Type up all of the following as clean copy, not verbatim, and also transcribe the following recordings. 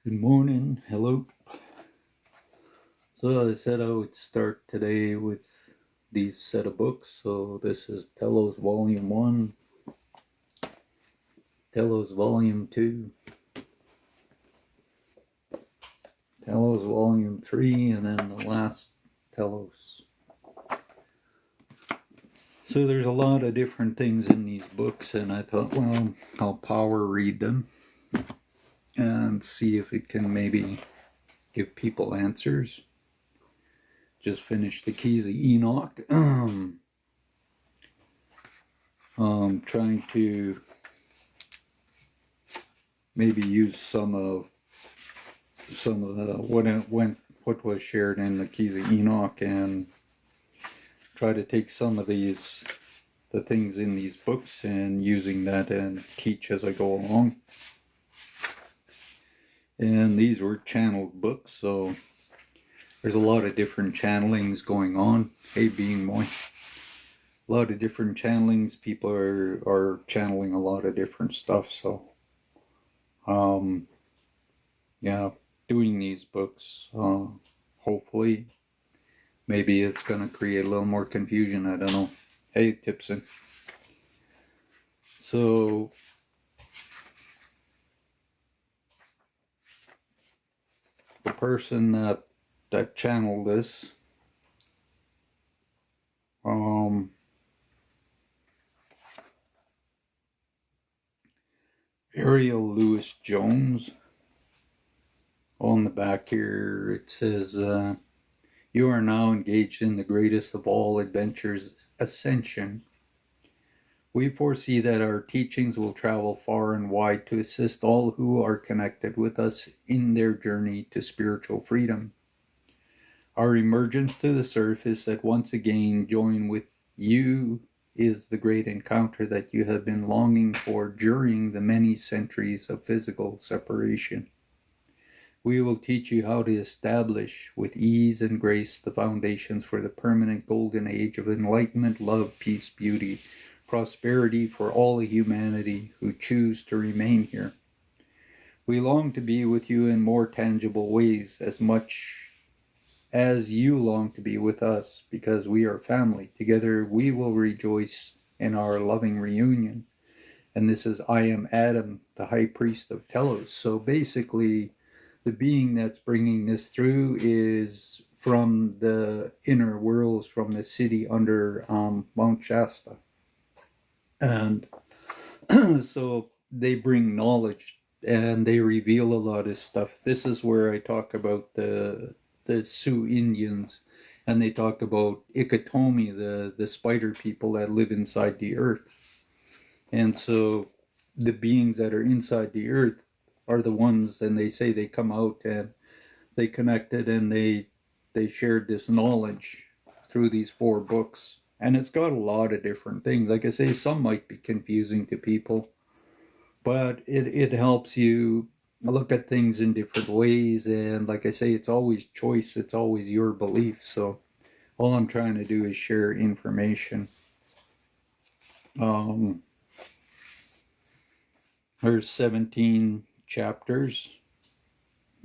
Good morning. Hello. So I said I would start today with these set of books. So this is Telos Volume 1, Telos Volume 2, Telos Volume 3, and then the last Telos. So there's a lot of different things in these books, and I thought, well, I'll power read them and see if it can maybe give people answers. Just finished the Keys of Enoch. Trying to maybe use some of the what was shared in the Keys of Enoch and try to take some of the things in these books and using that and teach as I go along. And these were channeled books, so there's a lot of different channelings going on. Hey, being moi. A lot of different channelings. People are channeling a lot of different stuff. So, yeah, doing these books, hopefully, maybe it's going to create a little more confusion. I don't know. Hey, Tipson. So, the person that channeled this, Aurelia Louise Jones. On the back here, it says, "You are now engaged in the greatest of all adventures, ascension. We foresee that our teachings will travel far and wide to assist all who are connected with us in their journey to spiritual freedom. Our emergence to the surface that once again join with you is the great encounter that you have been longing for during the many centuries of physical separation. We will teach you how to establish with ease and grace the foundations for the permanent golden age of enlightenment, love, peace, beauty, prosperity for all humanity who choose to remain here. We long to be with you in more tangible ways, as much as you long to be with us, because we are family. Together we will rejoice in our loving reunion." And this is, "I am Adam, the high priest of Telos." So basically, the being that's bringing this through is from the inner worlds, from the city under Mount Shasta. And so they bring knowledge and they reveal a lot of stuff. This is where I talk about the Sioux Indians, and they talk about Ikatomi, the spider people that live inside the earth. And so the beings that are inside the earth are the ones, and they say they come out and they connected and they shared this knowledge through these 4 books. And it's got a lot of different things. Like I say, some might be confusing to people, but it helps you look at things in different ways. And like I say, it's always choice, it's always your belief. So all I'm trying to do is share information. There's 17 chapters,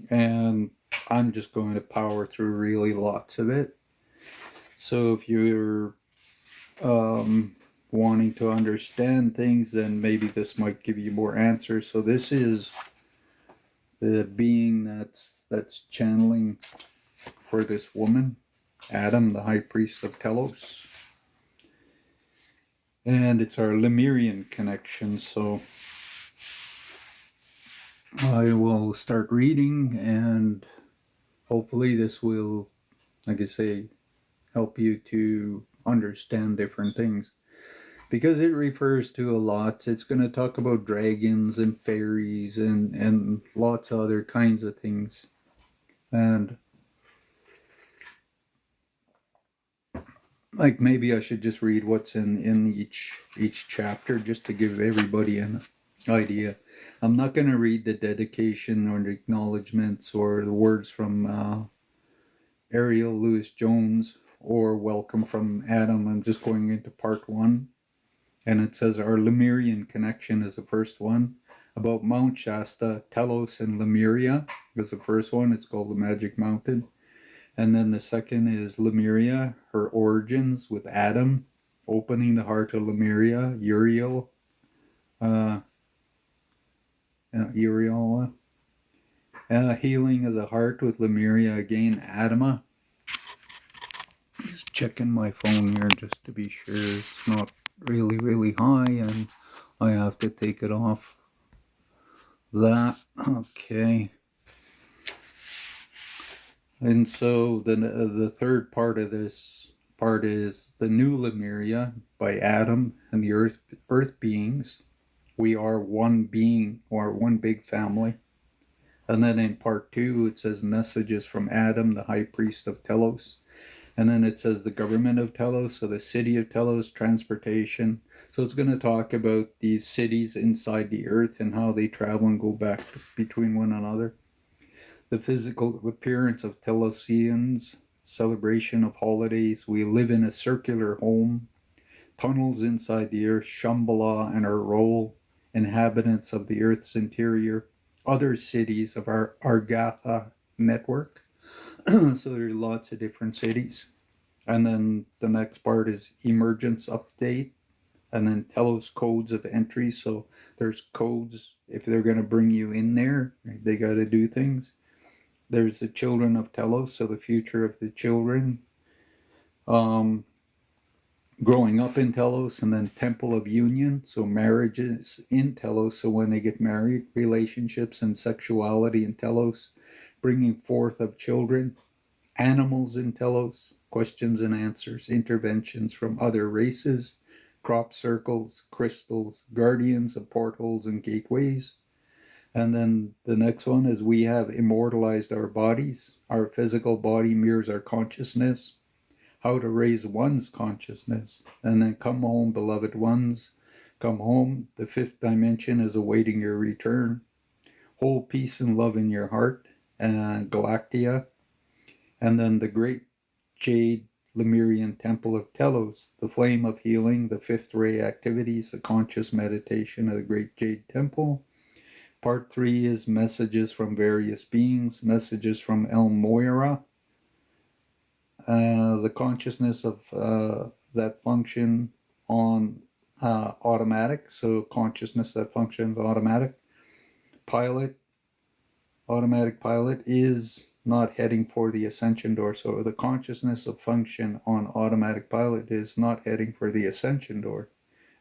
and I'm just going to power through really lots of it. So if you're wanting to understand things, then maybe this might give you more answers. So this is the being that's channeling for this woman, Adam, the high priest of Telos. And it's our Lemurian connection. So I will start reading, and hopefully this will, like I say, help you to understand different things, because it refers to a lot. It's going to talk about dragons and fairies and lots of other kinds of things. And like, maybe I should just read what's in each chapter just to give everybody an idea. I'm not going to read the dedication or the acknowledgments or the words from Aurelia Louise Jones or welcome from Adam. I'm just going into part 1. And it says, "Our Lemurian connection" is the first one. about Mount Shasta, Telos, and Lemuria. That's the first one. It's called the Magic Mountain. And then the second is Lemuria, her origins with Adam, opening the heart of Lemuria, Uriel, Uriel, healing of the heart with Lemuria again, Adama. Just checking my phone here just to be sure it's not really high and I have to take it off that. Okay. And so the third part of this part is the new Lemuria by Adam and the earth beings. We are one being or one big family. And then in part 2 it says messages from Adam, the high priest of Telos. And then it says the government of Telos, so the city of Telos, transportation. So it's going to talk about these cities inside the earth and how they travel and go back between one another. The physical appearance of Telosians, celebration of holidays. We live in a circular home. Tunnels inside the earth, Shambhala and our role. Inhabitants of the earth's interior. Other cities of our Argatha network. So there's lots of different cities. And then the next part is emergence update. And then Telos codes of entry. So there's codes. If they're going to bring you in there, they got to do things. There's the children of Telos, so the future of the children. Growing up in Telos, and then Temple of Union, so marriages in Telos, so when they get married, relationships and sexuality in Telos, bringing forth of children, animals in Telos, questions and answers, interventions from other races, crop circles, crystals, guardians of portholes and gateways. And then the next one is we have immortalized our bodies. Our physical body mirrors our consciousness. How to raise one's consciousness. And then come home, beloved ones. Come home. The fifth dimension is awaiting your return. Hold peace and love in your heart. And Galactia. And then the great jade Lemurian temple of Telos. The flame of healing. The fifth ray activities. The conscious meditation of the great jade temple. Part 3 is messages from various beings, messages from El Moira, the consciousness of that function on automatic, so consciousness that functions automatic. Automatic pilot is not heading for the ascension door, so the consciousness of function on automatic pilot is not heading for the ascension door.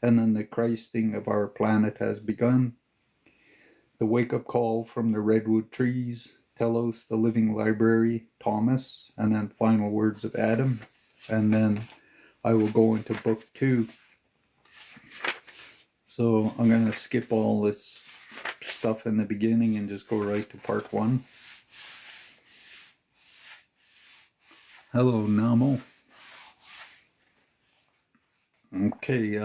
And then the Christing of our planet has begun. The wake-up call from the redwood trees, Telos, the living library, Thomas, and then final words of Adam. And then I will go into book 2. So I'm going to skip all this stuff in the beginning and just go right to part 1. Hello, Namo. Okay,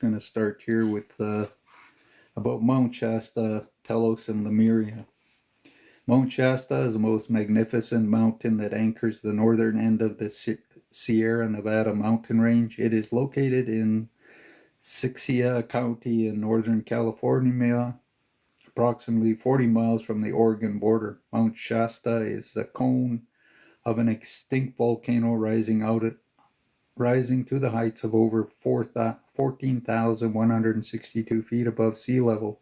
going to start here with about Mount Shasta, Telos, and Lemuria. Mount Shasta is the most magnificent mountain that anchors the northern end of the Sierra Nevada mountain range. It is located in Siskiyou County in Northern California, approximately 40 miles from the Oregon border. Mount Shasta is the cone of an extinct volcano rising to the heights of over 14,162 feet above sea level.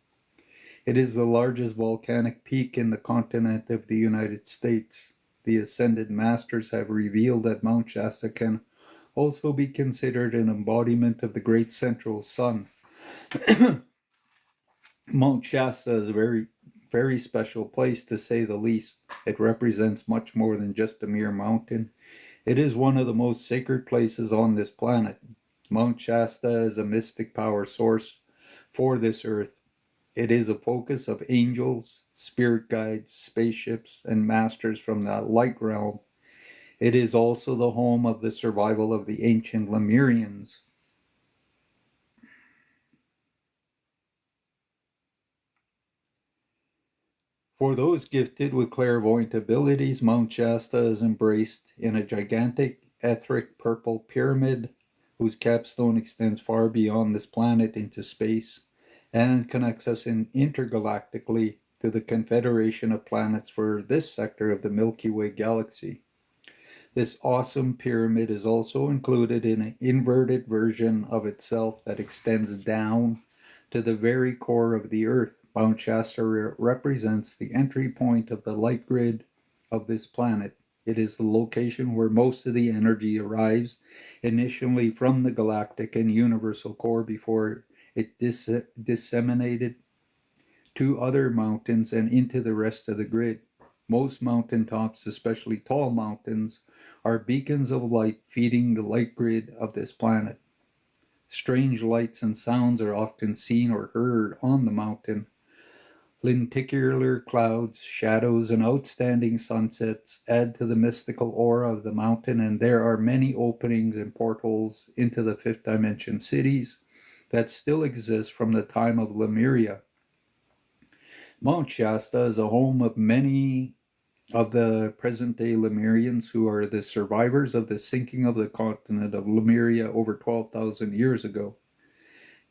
It is the largest volcanic peak in the continent of the United States. The ascended masters have revealed that Mount Shasta can also be considered an embodiment of the great central sun. Mount Shasta is a very special place, to say the least. It represents much more than just a mere mountain. It is one of the most sacred places on this planet. Mount Shasta is a mystic power source for this earth. It is a focus of angels, spirit guides, spaceships, and masters from the light realm. It is also the home of the survival of the ancient Lemurians. For those gifted with clairvoyant abilities, Mount Shasta is embraced in a gigantic etheric purple pyramid whose capstone extends far beyond this planet into space. and connects us intergalactically to the confederation of planets for this sector of the Milky Way galaxy. This awesome pyramid is also included in an inverted version of itself that extends down to the very core of the Earth. Mount Shasta represents the entry point of the light grid of this planet. It is the location where most of the energy arrives initially from the galactic and universal core before it disseminated to other mountains and into the rest of the grid. Most mountaintops, especially tall mountains, are beacons of light feeding the light grid of this planet. Strange lights and sounds are often seen or heard on the mountain. Lenticular clouds, shadows, and outstanding sunsets add to the mystical aura of the mountain, and there are many openings and portals into the fifth dimension cities that still exist from the time of Lemuria. Mount Shasta is a home of many of the present-day Lemurians who are the survivors of the sinking of the continent of Lemuria over 12,000 years ago.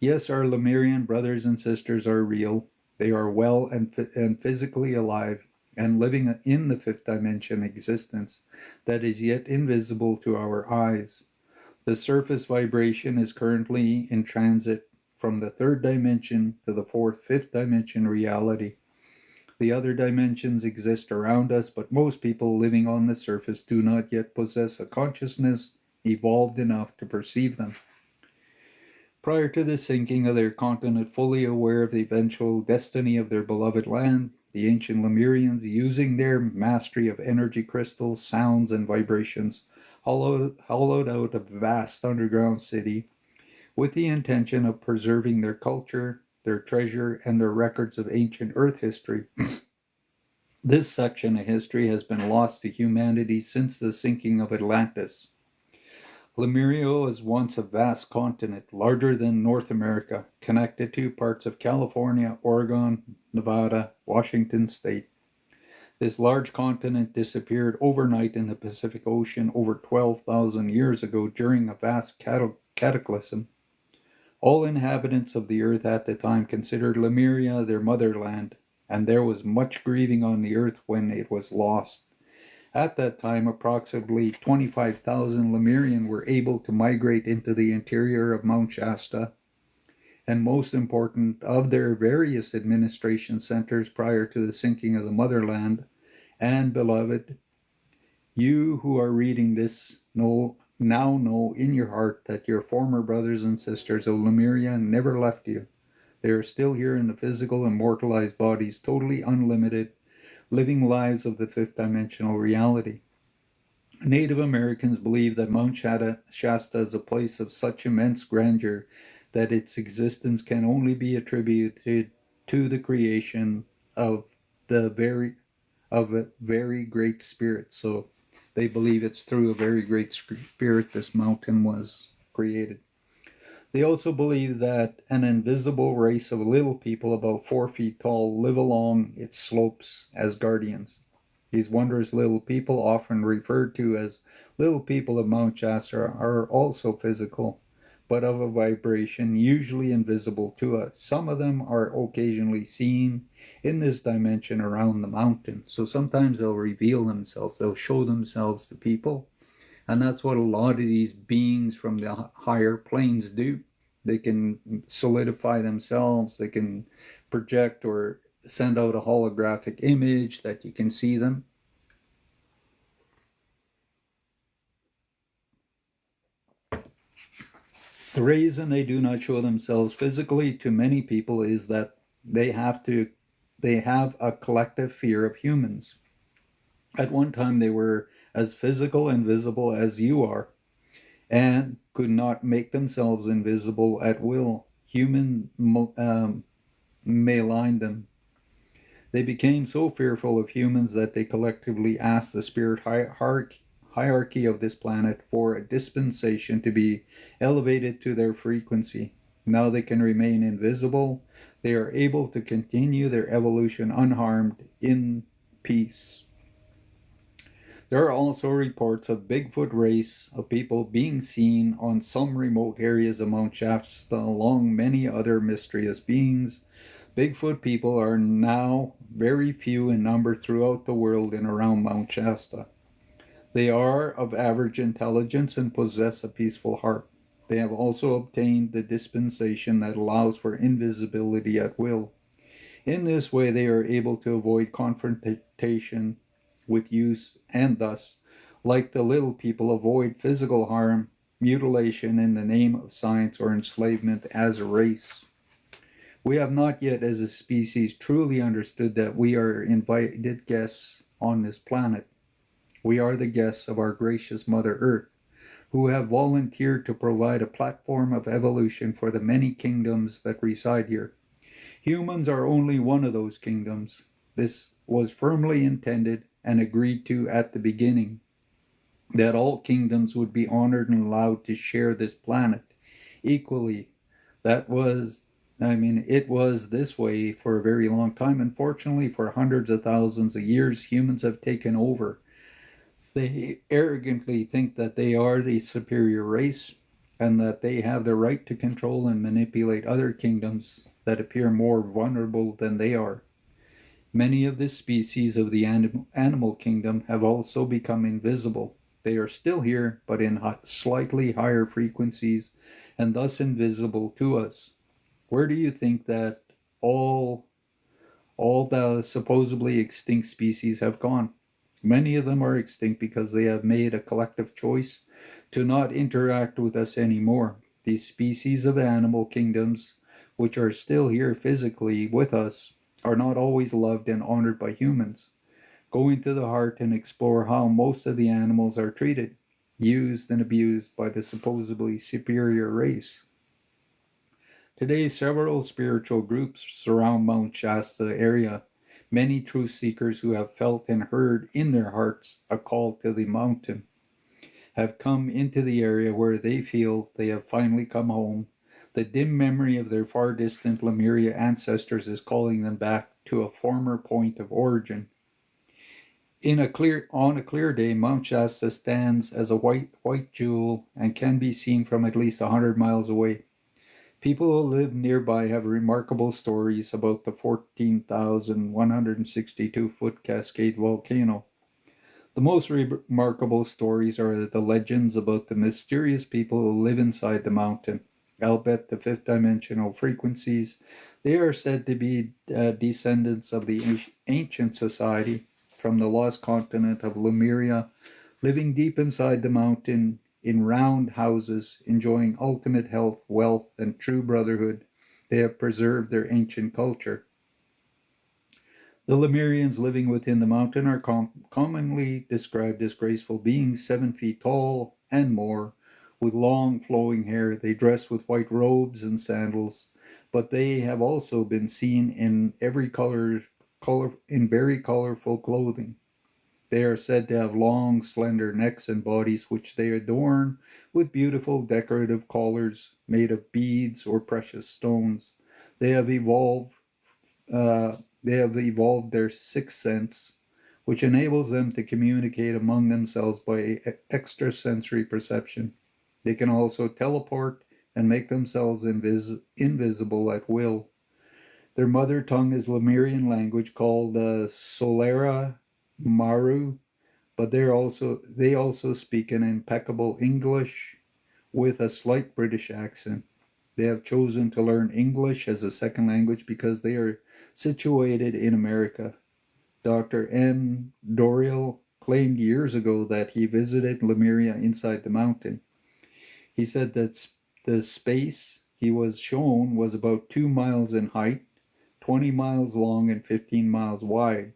Yes, our Lemurian brothers and sisters are real. They are well and physically alive and living in the fifth dimension existence that is yet invisible to our eyes. The surface vibration is currently in transit from the third dimension to the fourth, fifth dimension reality. The other dimensions exist around us, but most people living on the surface do not yet possess a consciousness evolved enough to perceive them. Prior to the sinking of their continent, fully aware of the eventual destiny of their beloved land, the ancient Lemurians, using their mastery of energy crystals, sounds, and vibrations, hollowed out a vast underground city with the intention of preserving their culture, their treasure, and their records of ancient Earth history. This section of history has been lost to humanity since the sinking of Atlantis. Lemuria was once a vast continent, larger than North America, connected to parts of California, Oregon, Nevada, Washington state. This large continent disappeared overnight in the Pacific Ocean over 12,000 years ago during a vast cataclysm. All inhabitants of the earth at the time considered Lemuria their motherland, and there was much grieving on the earth when it was lost. At that time, approximately 25,000 Lemurian were able to migrate into the interior of Mount Shasta, and most important, of their various administration centers prior to the sinking of the motherland. And beloved, you who are reading this now know in your heart that your former brothers and sisters of Lemuria never left you. They are still here in the physical, immortalized bodies, totally unlimited, living lives of the fifth dimensional reality. Native Americans believe that Mount Shasta is a place of such immense grandeur that its existence can only be attributed to the creation of a very great spirit. So they believe it's through a very great spirit this mountain was created. They also believe that an invisible race of little people about 4 feet tall live along its slopes as guardians. These wondrous little people, often referred to as little people of Mount Shasta, are also physical, but of a vibration usually invisible to us. Some of them are occasionally seen in this dimension around the mountain. So sometimes they'll reveal themselves, they'll show themselves to people. And that's what a lot of these beings from the higher planes do. They can solidify themselves, they can project or send out a holographic image that you can see them. The reason they do not show themselves physically to many people is that they have a collective fear of humans. At one time they were as physical and visible as you are, and could not make themselves invisible at will. Human maligned them. They became so fearful of humans that they collectively asked the spirit hierarchy of this planet for a dispensation to be elevated to their frequency. Now they can remain invisible. They are able to continue their evolution unharmed in peace. There are also reports of Bigfoot race of people being seen on some remote areas of Mount Shasta, along many other mysterious beings. Bigfoot people are now very few in number throughout the world and around Mount Shasta. They are of average intelligence and possess a peaceful heart. They have also obtained the dispensation that allows for invisibility at will. In this way, they are able to avoid confrontation with use and thus, like the little people, avoid physical harm, mutilation in the name of science, or enslavement as a race. We have not yet, as a species, truly understood that we are invited guests on this planet. We are the guests of our gracious Mother Earth, who have volunteered to provide a platform of evolution for the many kingdoms that reside here. Humans are only one of those kingdoms. This was firmly intended and agreed to at the beginning, that all kingdoms would be honored and allowed to share this planet equally. It was this way for a very long time. Unfortunately, for hundreds of thousands of years, humans have taken over. They arrogantly think that they are the superior race and that they have the right to control and manipulate other kingdoms that appear more vulnerable than they are. Many of the species of the animal kingdom have also become invisible. They are still here, but in slightly higher frequencies and thus invisible to us. Where do you think that all all the supposedly extinct species have gone? Many of them are extinct because they have made a collective choice to not interact with us anymore. These species of animal kingdoms, which are still here physically with us, are not always loved and honored by humans. Go into the heart and explore how most of the animals are treated, used and abused by the supposedly superior race. Today, several spiritual groups surround Mount Shasta area. Many truth seekers who have felt and heard in their hearts a call to the mountain have come into the area where they feel they have finally come home. The dim memory of their far distant Lemuria ancestors is calling them back to a former point of origin. On a clear day, Mount Shasta stands as a white jewel and can be seen from at least 100 miles away. People who live nearby have remarkable stories about the 14,162-foot Cascade volcano. The most remarkable stories are the legends about the mysterious people who live inside the mountain. Albeit the fifth dimensional frequencies, they are said to be descendants of the ancient society from the lost continent of Lemuria, living deep inside the mountain in round houses, enjoying ultimate health, wealth, and true brotherhood. They have preserved their ancient culture. The Lemurians living within the mountain are commonly described as graceful beings 7 feet tall and more, with long flowing hair. They dress with white robes and sandals, but they have also been seen in very colorful clothing. They are said to have long, slender necks and bodies which they adorn with beautiful decorative collars made of beads or precious stones. They have evolved they have evolved their sixth sense, which enables them to communicate among themselves by extrasensory perception. They can also teleport and make themselves invisible at will. Their mother tongue is Lemurian language called Solera Maru, but they also speak an impeccable English with a slight British accent. They have chosen to learn English as a second language because they are situated in America. Dr. M. Doriel claimed years ago that he visited Lemuria inside the mountain. He said that the space he was shown was about 2 miles in height, 20 miles long, and 15 miles wide.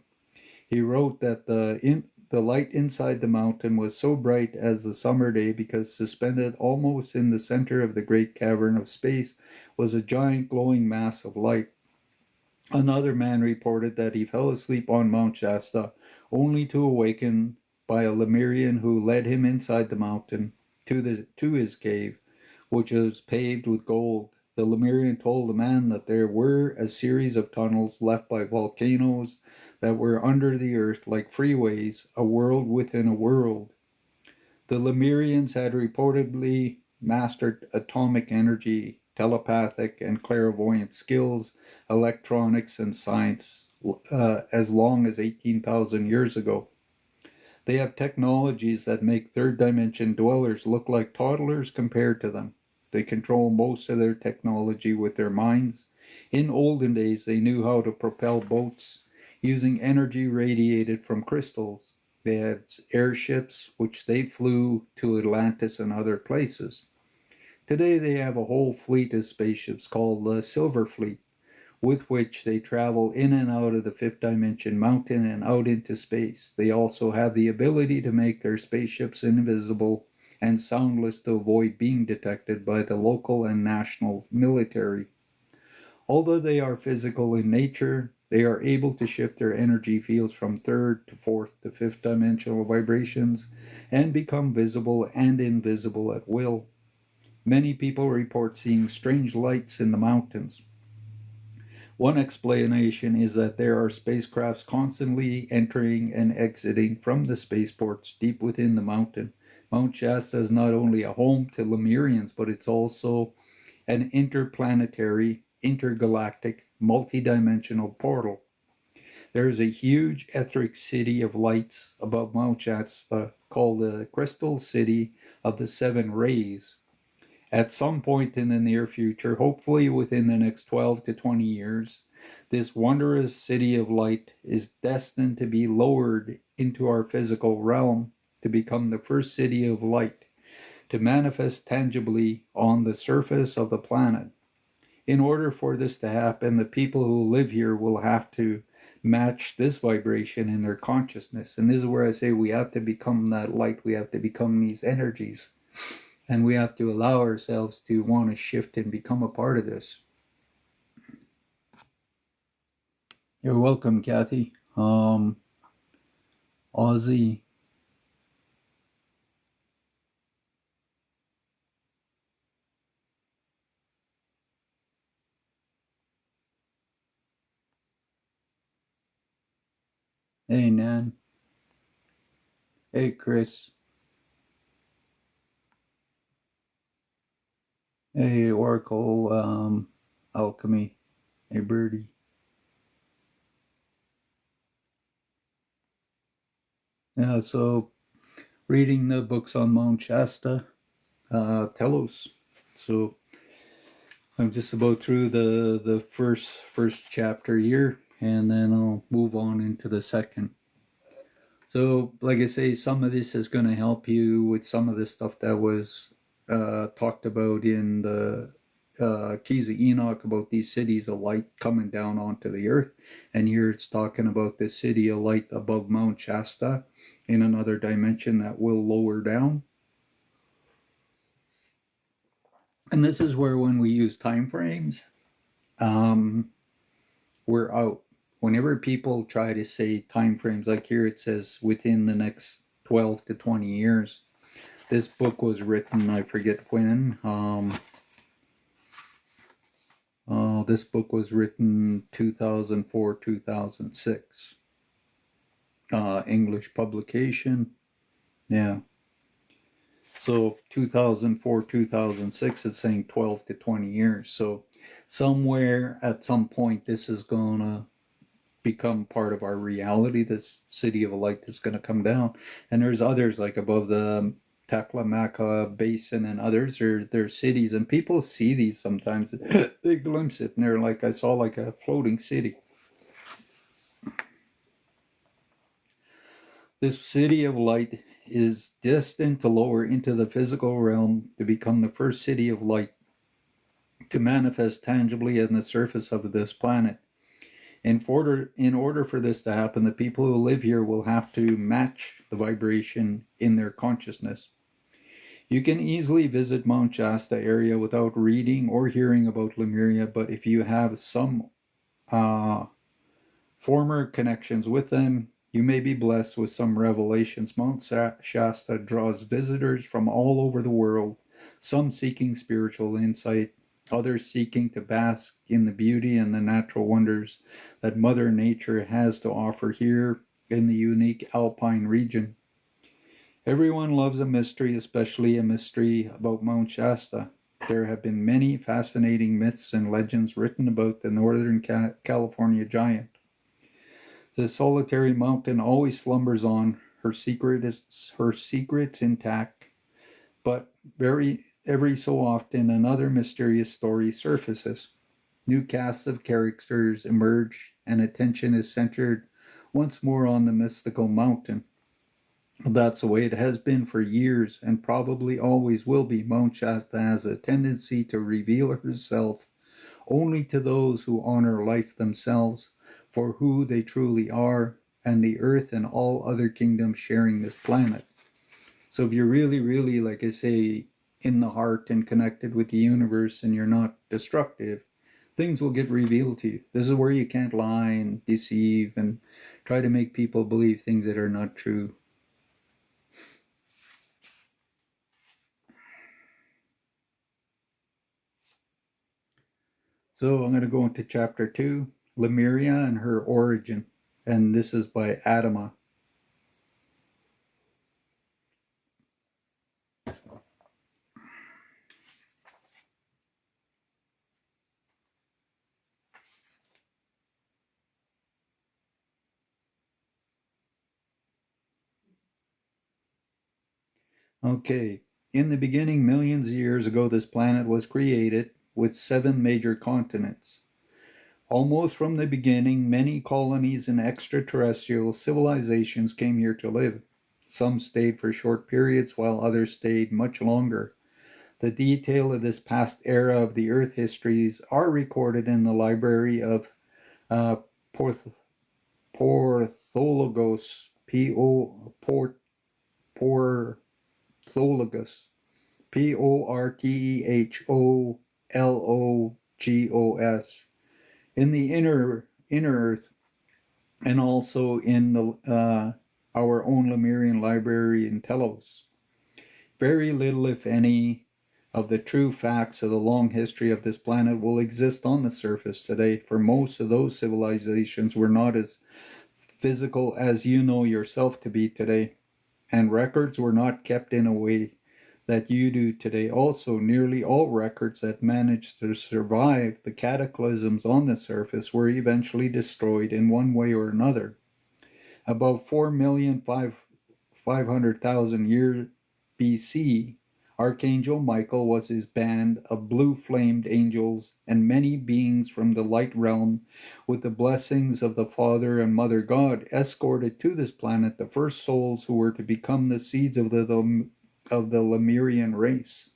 He wrote that the light inside the mountain was so bright as the summer day because suspended almost in the center of the great cavern of space was a giant glowing mass of light. Another man reported that he fell asleep on Mount Shasta only to awaken by a Lemurian who led him inside the mountain to his cave, which was paved with gold. The Lemurian told the man that there were a series of tunnels left by volcanoes that were under the earth like freeways, a world within a world. The Lemurians had reportedly mastered atomic energy, telepathic and clairvoyant skills, electronics, and science as long as 18,000 years ago. They have technologies that make third dimension dwellers look like toddlers compared to them. They control most of their technology with their minds. In olden days, they knew how to propel boats using energy radiated from crystals. They had airships, which they flew to Atlantis and other places. Today, they have a whole fleet of spaceships called the Silver Fleet, with which they travel in and out of the fifth dimension mountain and out into space. They also have the ability to make their spaceships invisible and soundless to avoid being detected by the local and national military. Although they are physical in nature, they are able to shift their energy fields from third to fourth to fifth dimensional vibrations and become visible and invisible at will. Many people report seeing strange lights in the mountains. One explanation is that there are spacecrafts constantly entering and exiting from the spaceports deep within the mountain. Mount Shasta is not only a home to Lemurians, but it's also an interplanetary, intergalactic, multidimensional portal. There is a huge etheric city of lights above Mount Shasta called the Crystal City of the Seven Rays. At some point in the near future, hopefully within the next 12 to 20 years, this wondrous city of light is destined to be lowered into our physical realm to become the first city of light, to manifest tangibly on the surface of the planet. In order for this to happen, the people who live here will have to match this vibration in their consciousness. And this is where I say we have to become that light, we have to become these energies. And we have to allow ourselves to want to shift and become a part of this. You're welcome, Kathy. Aussie. Hey, Nan. Hey, Chris. Hey, Oracle, Alchemy. Hey, Birdie. Yeah, so reading the books on Mount Shasta, Telos. So I'm just about through the first chapter here, and then I'll move on into the second. So, like I say, some of this is going to help you with some of the stuff that was talked about in the Keys of Enoch about these cities of light coming down onto the earth. And here it's talking about the city of light above Mount Shasta in another dimension that will lower down. And this is where when we use time frames, we're out. Whenever people try to say time frames, like here it says within the next 12 to 20 years, this book was written, I forget when. This book was written 2004, 2006. English publication. Yeah. So 2004, 2006, it's saying 12 to 20 years. So somewhere at some point, this is going to become part of our reality. This city of light is going to come down. And there's others like above the Taklamakan Basin and others. There's cities, and people see these sometimes. They glimpse it, and they're like, I saw like a floating city. This city of light is destined to lower into the physical realm to become the first city of light to manifest tangibly on the surface of this planet. In order for this to happen, the people who live here will have to match the vibration in their consciousness. You can easily visit Mount Shasta area without reading or hearing about Lemuria, but if you have some former connections with them, you may be blessed with some revelations. Mount Shasta draws visitors from all over the world, some seeking spiritual insight, others seeking to bask in the beauty and the natural wonders that Mother Nature has to offer here in the unique alpine region. Everyone loves a mystery, especially a mystery about Mount Shasta. There have been many fascinating myths and legends written about the Northern California giant. The solitary mountain always slumbers on, her secrets intact, but every so often another mysterious story surfaces. New casts of characters emerge, and attention is centered once more on the mystical mountain. That's the way it has been for years and probably always will be. Mount Shasta has a tendency to reveal herself only to those who honor life themselves for who they truly are, and the earth and all other kingdoms sharing this planet. So if you're really, really, like I say, in the heart and connected with the universe and you're not destructive, things will get revealed to you. This is where you can't lie and deceive and try to make people believe things that are not true. So I'm going to go into chapter 2, Lemuria and her origin. And this is by Adama. Okay. In the beginning, millions of years ago, this planet was created with 7 major continents. Almost from the beginning, many colonies and extraterrestrial civilizations came here to live. Some stayed for short periods, while others stayed much longer. The detail of this past era of the Earth histories are recorded in the library of uh, Porthologos, Porthologos, Porthologos, in the inner Earth, and also in the our own Lemurian library in Telos. Very little, if any, of the true facts of the long history of this planet will exist on the surface today, for most of those civilizations were not as physical as you know yourself to be today, and records were not kept in a way that you do today. Also, nearly all records that managed to survive the cataclysms on the surface were eventually destroyed in one way or another. About 4,500,000 years BC, Archangel Michael was his band of blue-flamed angels and many beings from the light realm, with the blessings of the Father and Mother God, escorted to this planet the first souls who were to become the seeds of the Lemurian race.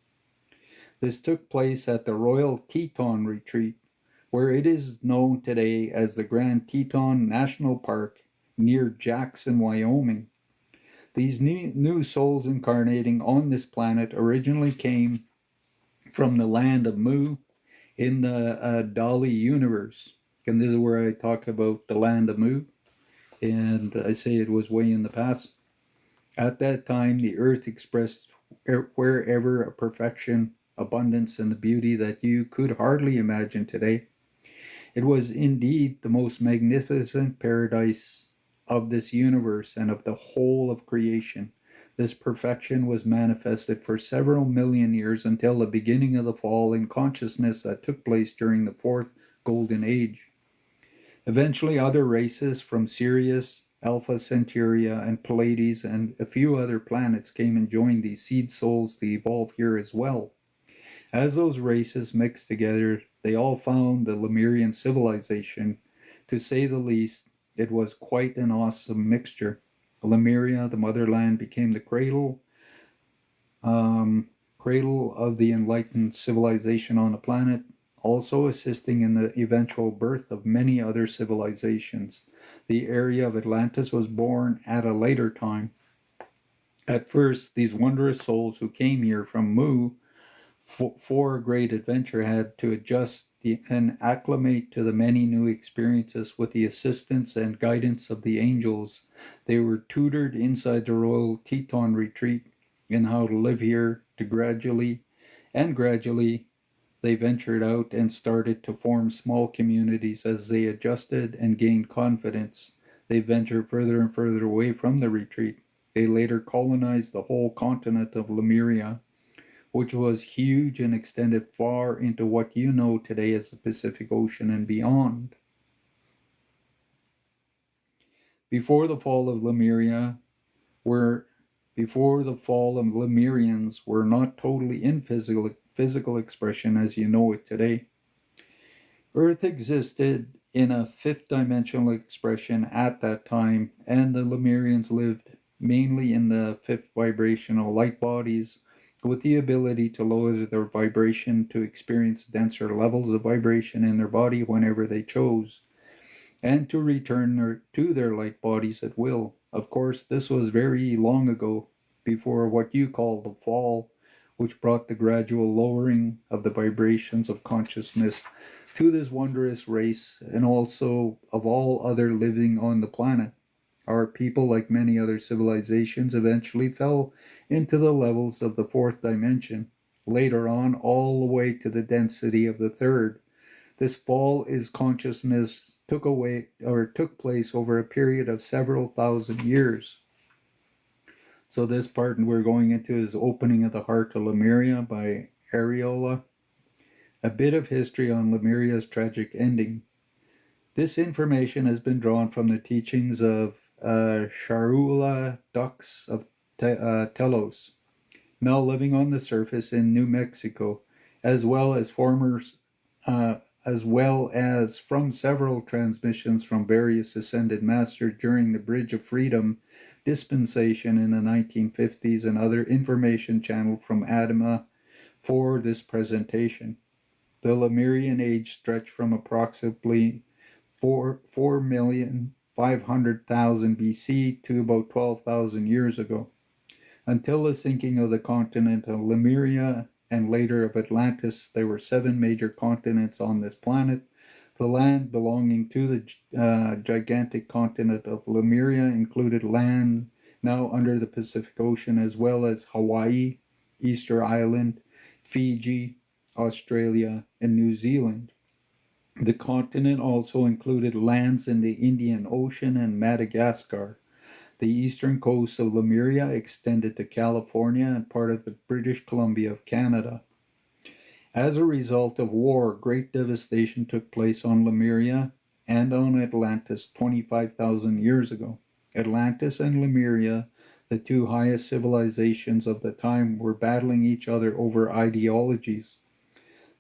This took place at the Royal Teton Retreat, where it is known today as the Grand Teton National Park near Jackson, Wyoming. These new souls incarnating on this planet originally came from the land of Mu in the Dali universe. And this is where I talk about the land of Mu, and I say it was way in the past. At that time, the earth expressed wherever a perfection, abundance, and the beauty that you could hardly imagine today. It was indeed the most magnificent paradise of this universe and of the whole of creation. This perfection was manifested for several million years until the beginning of the fall in consciousness that took place during the fourth golden age. Eventually, other races from Sirius, Alpha Centauri, and Pleiades, and a few other planets came and joined these seed souls to evolve here as well. As those races mixed together, they all found the Lemurian civilization. To say the least, it was quite an awesome mixture. Lemuria, the motherland, became the cradle of the enlightened civilization on the planet, also assisting in the eventual birth of many other civilizations. The area of Atlantis was born at a later time. At first, these wondrous souls who came here from Mu for a great adventure had to adjust and acclimate to the many new experiences with the assistance and guidance of the angels. They were tutored inside the Royal Teton Retreat in how to live here to gradually, they ventured out and started to form small communities. As they adjusted and gained confidence, they ventured further and further away from the retreat. They later colonized the whole continent of Lemuria, which was huge and extended far into what you know today as the Pacific Ocean and beyond. Before the fall of Lemuria, were before the fall of Lemurians were not totally in physical expression as you know it today. Earth existed in a fifth dimensional expression at that time, and the Lemurians lived mainly in the fifth vibrational light bodies, with the ability to lower their vibration to experience denser levels of vibration in their body whenever they chose, and to return to their light bodies at will. Of course, this was very long ago, before what you call the fall, which brought the gradual lowering of the vibrations of consciousness to this wondrous race and also of all other living on the planet. Our people, like many other civilizations, eventually fell into the levels of the fourth dimension, later on all the way to the density of the third. This fall is consciousness took place over a period of several thousand years. So this part we're going into is Opening of the Heart to Lemuria by Aurelia. A bit of history on Lemuria's tragic ending. This information has been drawn from the teachings of Charula ducks of Telos, now living on the surface in New Mexico, as well as from several transmissions from various ascended masters during the Bridge of Freedom dispensation in the 1950s and other information channeled from Adama for this presentation. The Lemurian age stretched from approximately 4,500,000 BC to about 12,000 years ago. Until the sinking of the continent of Lemuria and later of Atlantis, there were 7 major continents on this planet. The land belonging to the gigantic continent of Lemuria included land now under the Pacific Ocean, as well as Hawaii, Easter Island, Fiji, Australia, and New Zealand. The continent also included lands in the Indian Ocean and Madagascar. The eastern coast of Lemuria extended to California and part of the British Columbia of Canada. As a result of war, great devastation took place on Lemuria and on Atlantis 25,000 years ago. Atlantis and Lemuria, the two highest civilizations of the time, were battling each other over ideologies.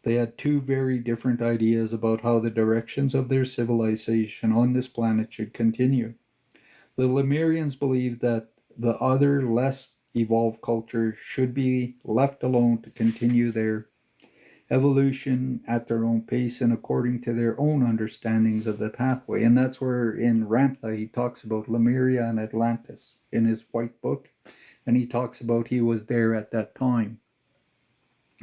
They had two very different ideas about how the directions of their civilization on this planet should continue. The Lemurians believed that the other, less evolved culture should be left alone to continue their evolution at their own pace and according to their own understandings of the pathway. And that's where in Ramtha he talks about Lemuria and Atlantis in his white book. And he talks about he was there at that time.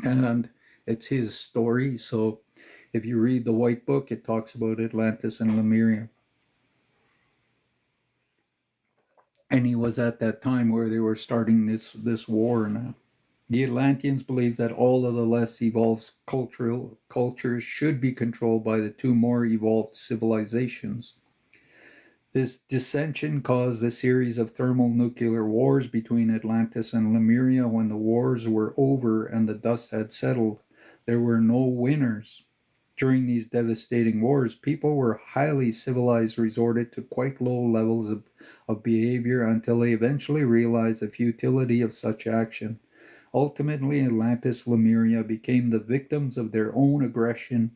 And it's his story. So if you read the white book, it talks about Atlantis and Lemuria. And he was at that time where they were starting this war now. The Atlanteans believed that all of the less evolved cultures should be controlled by the two more evolved civilizations. This dissension caused a series of thermonuclear wars between Atlantis and Lemuria. When the wars were over and the dust had settled, there were no winners. During these devastating wars, people were highly civilized, resorted to quite low levels of behavior until they eventually realized the futility of such action. Ultimately, Atlantis and Lemuria became the victims of their own aggression,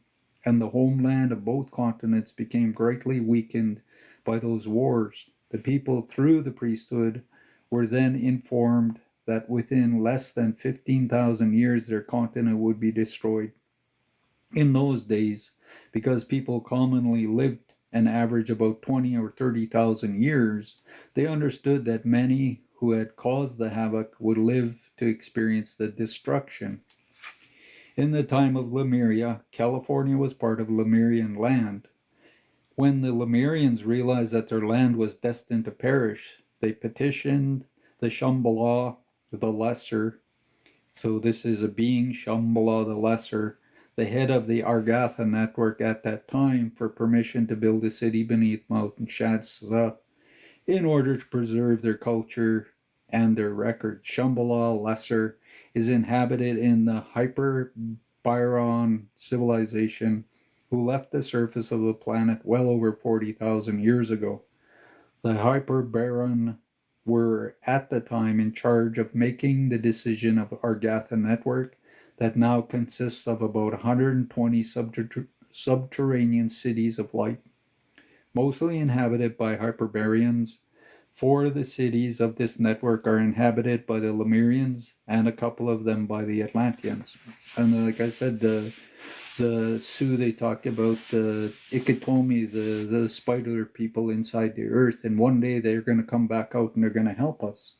and the homeland of both continents became greatly weakened by those wars. The people, through the priesthood, were then informed that within less than 15,000 years their continent would be destroyed. In those days, because people commonly lived an average about 20 or 30,000 years, they understood that many who had caused the havoc would live to experience the destruction. In the time of Lemuria, California was part of Lemurian land. When the Lemurians realized that their land was destined to perish, they petitioned the Shambhala, the Lesser. So this is a being, Shambhala the Lesser, the head of the Argatha network at that time, for permission to build a city beneath Mount Shasta in order to preserve their culture and their record. Shambhala Lesser is inhabited in the Hyperborean civilization who left the surface of the planet well over 40,000 years ago. The Hyperborean were at the time in charge of making the decision of Argatha network that now consists of about 120 subterranean cities of light, mostly inhabited by Hyperboreans. Four of the cities of this network are inhabited by the Lemurians and a couple of them by the Atlanteans. And like I said, the Sioux, they talked about the Ikitomi, the spider people inside the earth, and one day they're going to come back out and they're going to help us.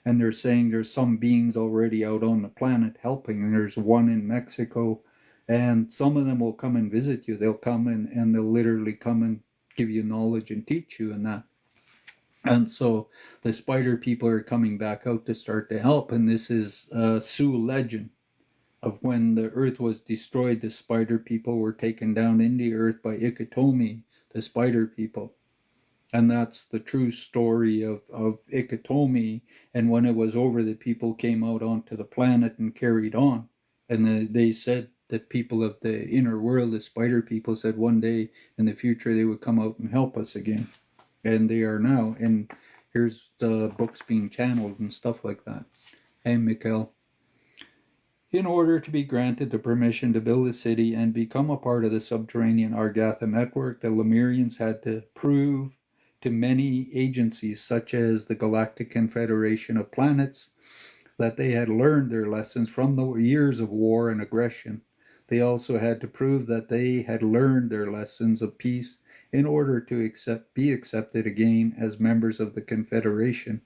And they're saying there's some beings already out on the planet helping, and there's one in Mexico, and some of them will come and visit you. They'll come and they'll literally come and give you knowledge and teach you and that. And so the spider people are coming back out to start to help, and this is a Sioux legend of when the earth was destroyed, the spider people were taken down in the earth by Ikitomi, the spider people. And that's the true story of Ikitomi. And when it was over, the people came out onto the planet and carried on. And they said that people of the inner world, the spider people, said one day in the future they would come out and help us again. And they are now. And here's the books being channeled and stuff like that. Hey, Mikhail. In order to be granted the permission to build a city and become a part of the subterranean Argatha network, the Lemurians had to prove to many agencies, such as the Galactic Confederation of Planets, that they had learned their lessons from the years of war and aggression. They also had to prove that they had learned their lessons of peace in order to be accepted again as members of the Confederation.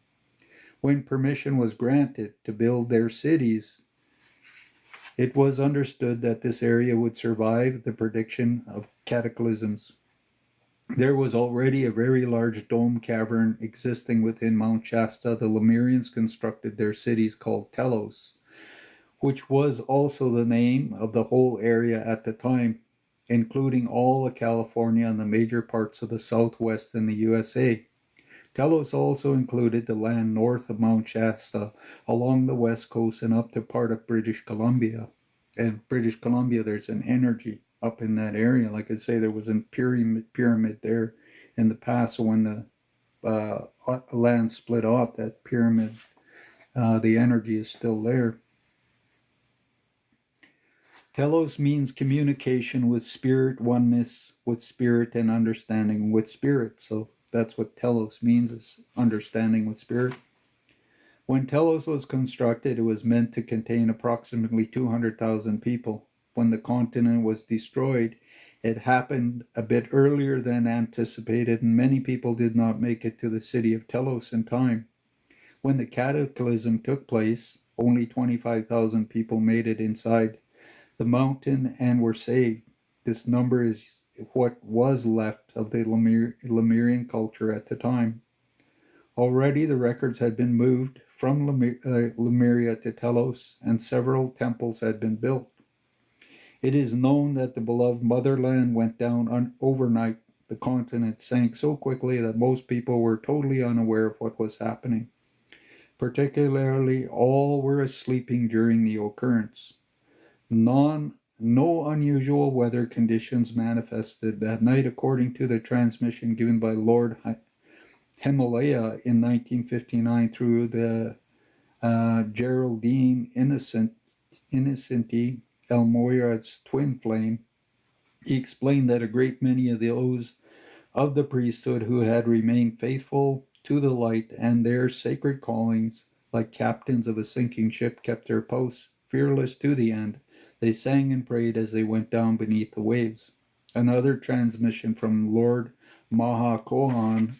When permission was granted to build their cities, it was understood that this area would survive the prediction of cataclysms. There was already a very large dome cavern existing within Mount Shasta. The Lemurians constructed their cities called Telos, which was also the name of the whole area at the time, including all of California and the major parts of the Southwest in the USA. Telos also included the land north of Mount Shasta, along the west coast and up to part of British Columbia. And British Columbia, there's an energy up in that area. Like I say, there was a pyramid there in the past. So when the land split off, that pyramid, the energy is still there. Telos means communication with spirit, oneness with spirit, and understanding with spirit. So that's what Telos means, is understanding with spirit. When Telos was constructed, it was meant to contain approximately 200,000 people. When the continent was destroyed, it happened a bit earlier than anticipated, and many people did not make it to the city of Telos in time. When the cataclysm took place, only 25,000 people made it inside the mountain and were saved. This number is what was left of the Lemurian culture at the time. Already the records had been moved from Lemuria to Telos, and several temples had been built. It is known that the beloved motherland went down overnight. The continent sank so quickly that most people were totally unaware of what was happening. Particularly, all were sleeping during the occurrence. No unusual weather conditions manifested that night, according to the transmission given by Lord Himalaya in 1959 through the Geraldine Innocenti, Elmoira's twin flame. He explained that a great many of those of the priesthood who had remained faithful to the light and their sacred callings, like captains of a sinking ship, kept their posts, fearless to the end. They sang and prayed as they went down beneath the waves. Another transmission from Lord Mahakohan,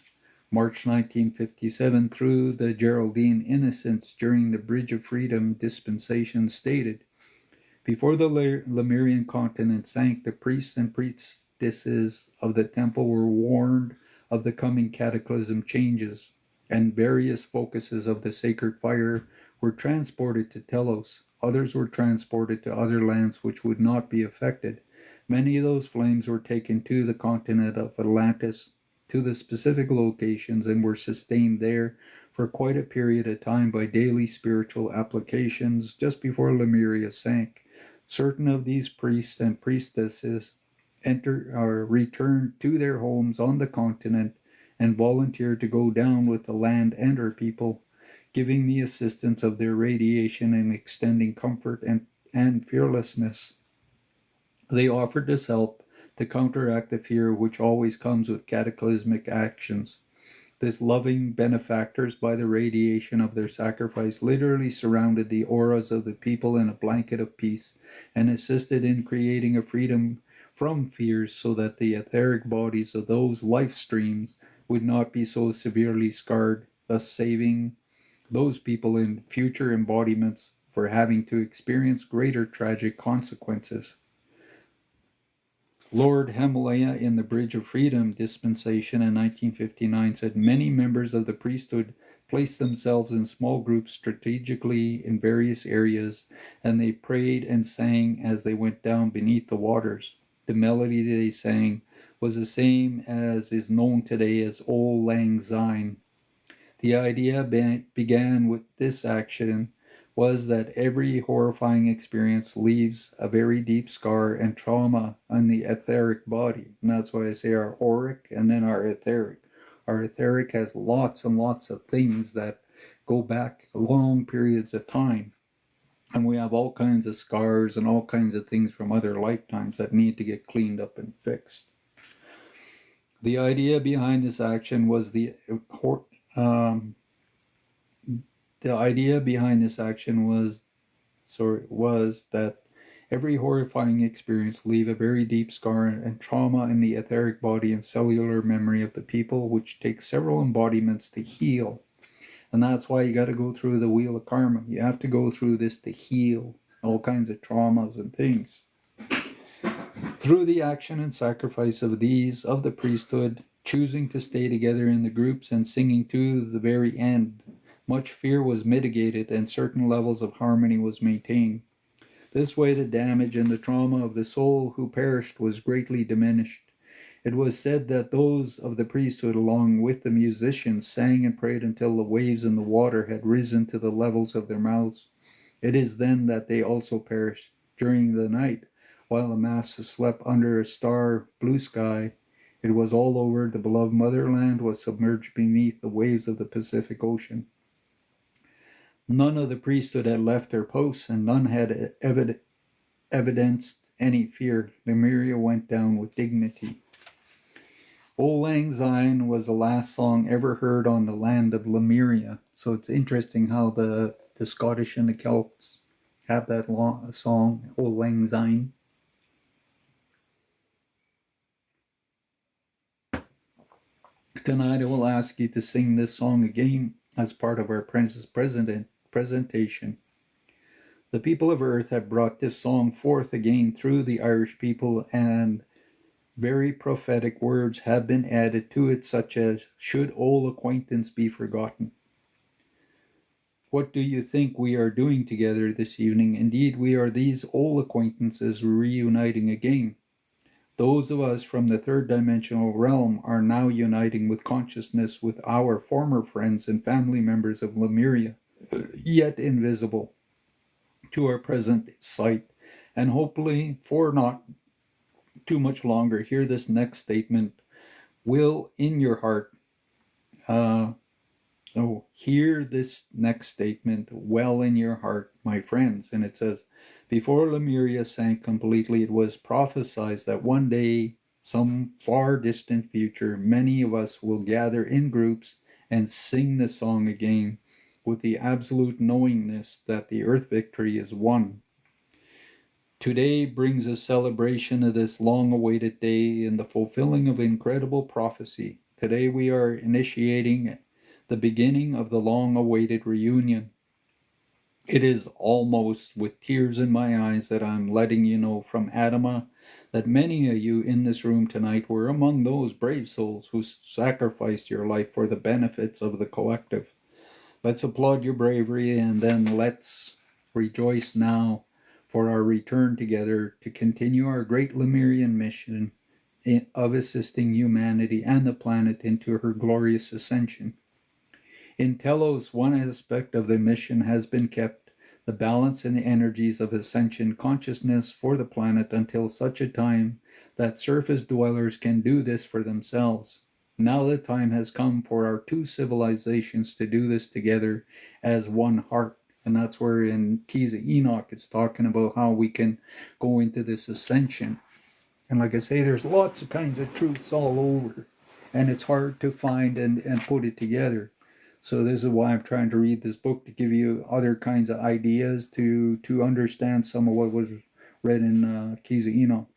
March 1957, through the Geraldine Innocents during the Bridge of Freedom dispensation, stated, before the Lemurian continent sank, the priests and priestesses of the temple were warned of the coming cataclysm changes, and various focuses of the sacred fire were transported to Telos. Others were transported to other lands which would not be affected. Many of those flames were taken to the continent of Atlantis, to the specific locations, and were sustained there for quite a period of time by daily spiritual applications just before Lemuria sank. Certain of these priests and priestesses returned to their homes on the continent and volunteered to go down with the land and her people, giving the assistance of their radiation and extending comfort and fearlessness. They offered this help to counteract the fear which always comes with cataclysmic actions. These loving benefactors, by the radiation of their sacrifice, literally surrounded the auras of the people in a blanket of peace and assisted in creating a freedom from fears so that the etheric bodies of those life streams would not be so severely scarred, thus saving those people in future embodiments for having to experience greater tragic consequences. Lord Himalaya in the Bridge of Freedom dispensation in 1959 said many members of the priesthood placed themselves in small groups strategically in various areas, and they prayed and sang as they went down beneath the waters. The melody they sang was the same as is known today as Auld Lang Syne. The idea began with this action was that every horrifying experience leaves a very deep scar and trauma on the etheric body. And that's why I say our auric and then our etheric. Our etheric has lots and lots of things that go back long periods of time. And we have all kinds of scars and all kinds of things from other lifetimes that need to get cleaned up and fixed. The idea behind this action was um, the idea behind this action was that every horrifying experience leave a very deep scar and trauma in the etheric body and cellular memory of the people, which takes several embodiments to heal. And that's why you got to go through the wheel of karma. You have to go through this to heal all kinds of traumas and things. Through the action and sacrifice of the priesthood, choosing to stay together in the groups and singing to the very end, much fear was mitigated and certain levels of harmony was maintained. This way the damage and the trauma of the soul who perished was greatly diminished. It was said that those of the priesthood, along with the musicians, sang and prayed until the waves in the water had risen to the levels of their mouths. It is then that they also perished during the night, while the masses slept under a star blue sky. It was all over. The beloved motherland was submerged beneath the waves of the Pacific Ocean. None of the priesthood had left their posts, and none had evidenced any fear. Lemuria went down with dignity. Auld Lang Syne was the last song ever heard on the land of Lemuria. So it's interesting how the Scottish and the Celts have that song, Auld Lang Syne. Tonight I will ask you to sing this song again as part of our presentation. The people of Earth have brought this song forth again through the Irish people, and very prophetic words have been added to it, such as, "Should old acquaintance be forgotten?" What do you think we are doing together this evening? Indeed, we are these old acquaintances reuniting again. Those of us from the third dimensional realm are now uniting with consciousness with our former friends and family members of Lemuria, yet invisible to our present sight. And hopefully, for not too much longer, hear this next statement. Will in your heart, hear this next statement well in your heart, my friends. And it says, before Lemuria sank completely, it was prophesied that one day, some far distant future, many of us will gather in groups and sing the song again with the absolute knowingness that the earth victory is won. Today brings a celebration of this long-awaited day and the fulfilling of incredible prophecy. Today we are initiating the beginning of the long-awaited reunion. It is almost with tears in my eyes that I'm letting you know from Adama that many of you in this room tonight were among those brave souls who sacrificed your life for the benefits of the collective. Let's applaud your bravery, and then let's rejoice now for our return together to continue our great Lemurian mission of assisting humanity and the planet into her glorious ascension. In Telos, one aspect of the mission has been kept, the balance and the energies of ascension consciousness for the planet until such a time that surface dwellers can do this for themselves. Now the time has come for our two civilizations to do this together as one heart. And that's where in Keys of Enoch it's talking about how we can go into this ascension. And like I say, there's lots of kinds of truths all over. And it's hard to find and put it together. So this is why I'm trying to read this book, to give you other kinds of ideas to understand some of what was read in Keys of Enoch.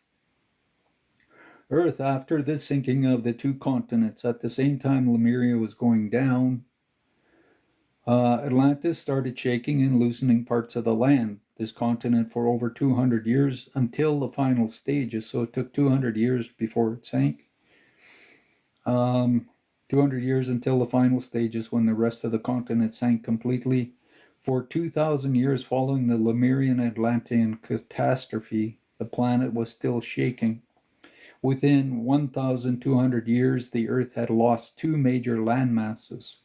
Earth, after the sinking of the two continents, at the same time Lemuria was going down, Atlantis started shaking and loosening parts of the land, this continent, for over 200 years until the final stages. So it took 200 years before it sank. 200 years until the final stages, when the rest of the continent sank completely. For 2,000 years following the Lemurian Atlantean catastrophe, the planet was still shaking. Within 1,200 years, the Earth had lost two major land masses,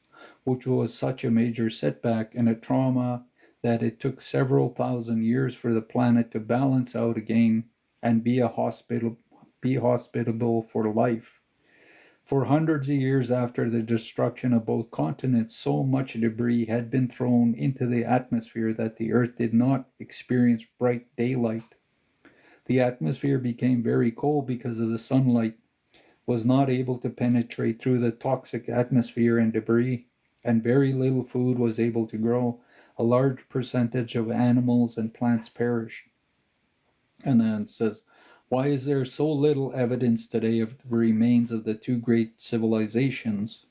which was such a major setback and a trauma that it took several thousand years for the planet to balance out again and be hospitable for life. For hundreds of years after the destruction of both continents, so much debris had been thrown into the atmosphere that the Earth did not experience bright daylight. The atmosphere became very cold because of the sunlight was not able to penetrate through the toxic atmosphere and debris, and very little food was able to grow. A large percentage of animals and plants perished. And then it says, why is there so little evidence today of the remains of the two great civilizations?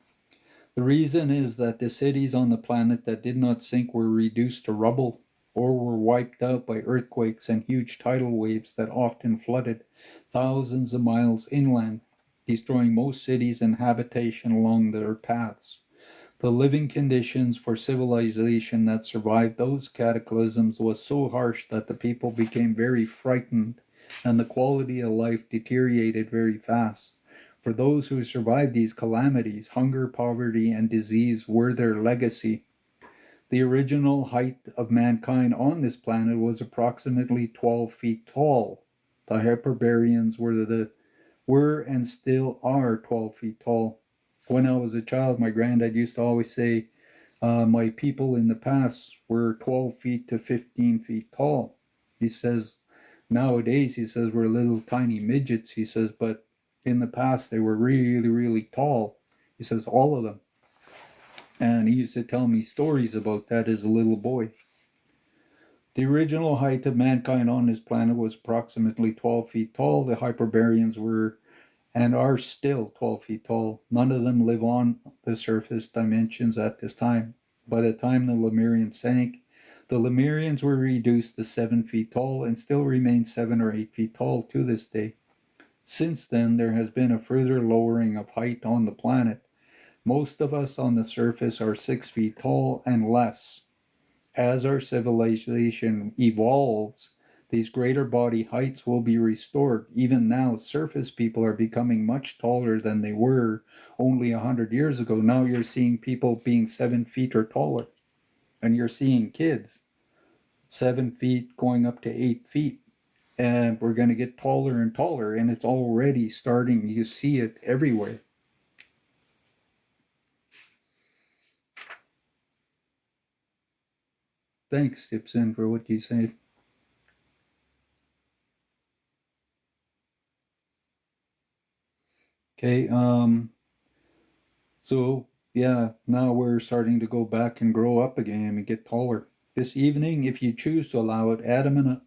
The reason is that the cities on the planet that did not sink were reduced to rubble, or were wiped out by earthquakes and huge tidal waves that often flooded thousands of miles inland, destroying most cities and habitation along their paths. The living conditions for civilization that survived those cataclysms was so harsh that the people became very frightened, and the quality of life deteriorated very fast. For those who survived these calamities, hunger, poverty, and disease were their legacy. The original height of mankind on this planet was approximately 12 feet tall. The Hyperbareans were and still are 12 feet tall. When I was a child, my granddad used to always say, my people in the past were 12 feet to 15 feet tall. He says, nowadays, he says, we're little tiny midgets. He says, but in the past, they were really, really tall. He says, all of them. And he used to tell me stories about that as a little boy. The original height of mankind on this planet was approximately 12 feet tall. The Hyperbareans were and are still 12 feet tall. None of them live on the surface dimensions at this time. By the time the Lemurians sank, the Lemurians were reduced to 7 feet tall and still remain 7 or 8 feet tall to this day. Since then, there has been a further lowering of height on the planet. Most of us on the surface are 6 feet tall and less. As our civilization evolves, these greater body heights will be restored. Even now, surface people are becoming much taller than they were only 100 years ago. Now you're seeing people being 7 feet or taller. And you're seeing kids 7 feet going up to 8 feet. And we're going to get taller and taller. And it's already starting. You see it everywhere. Thanks, Gibson, for what you said. Okay, so yeah, now we're starting to go back and grow up again and get taller. This evening, if you choose to allow it, Adam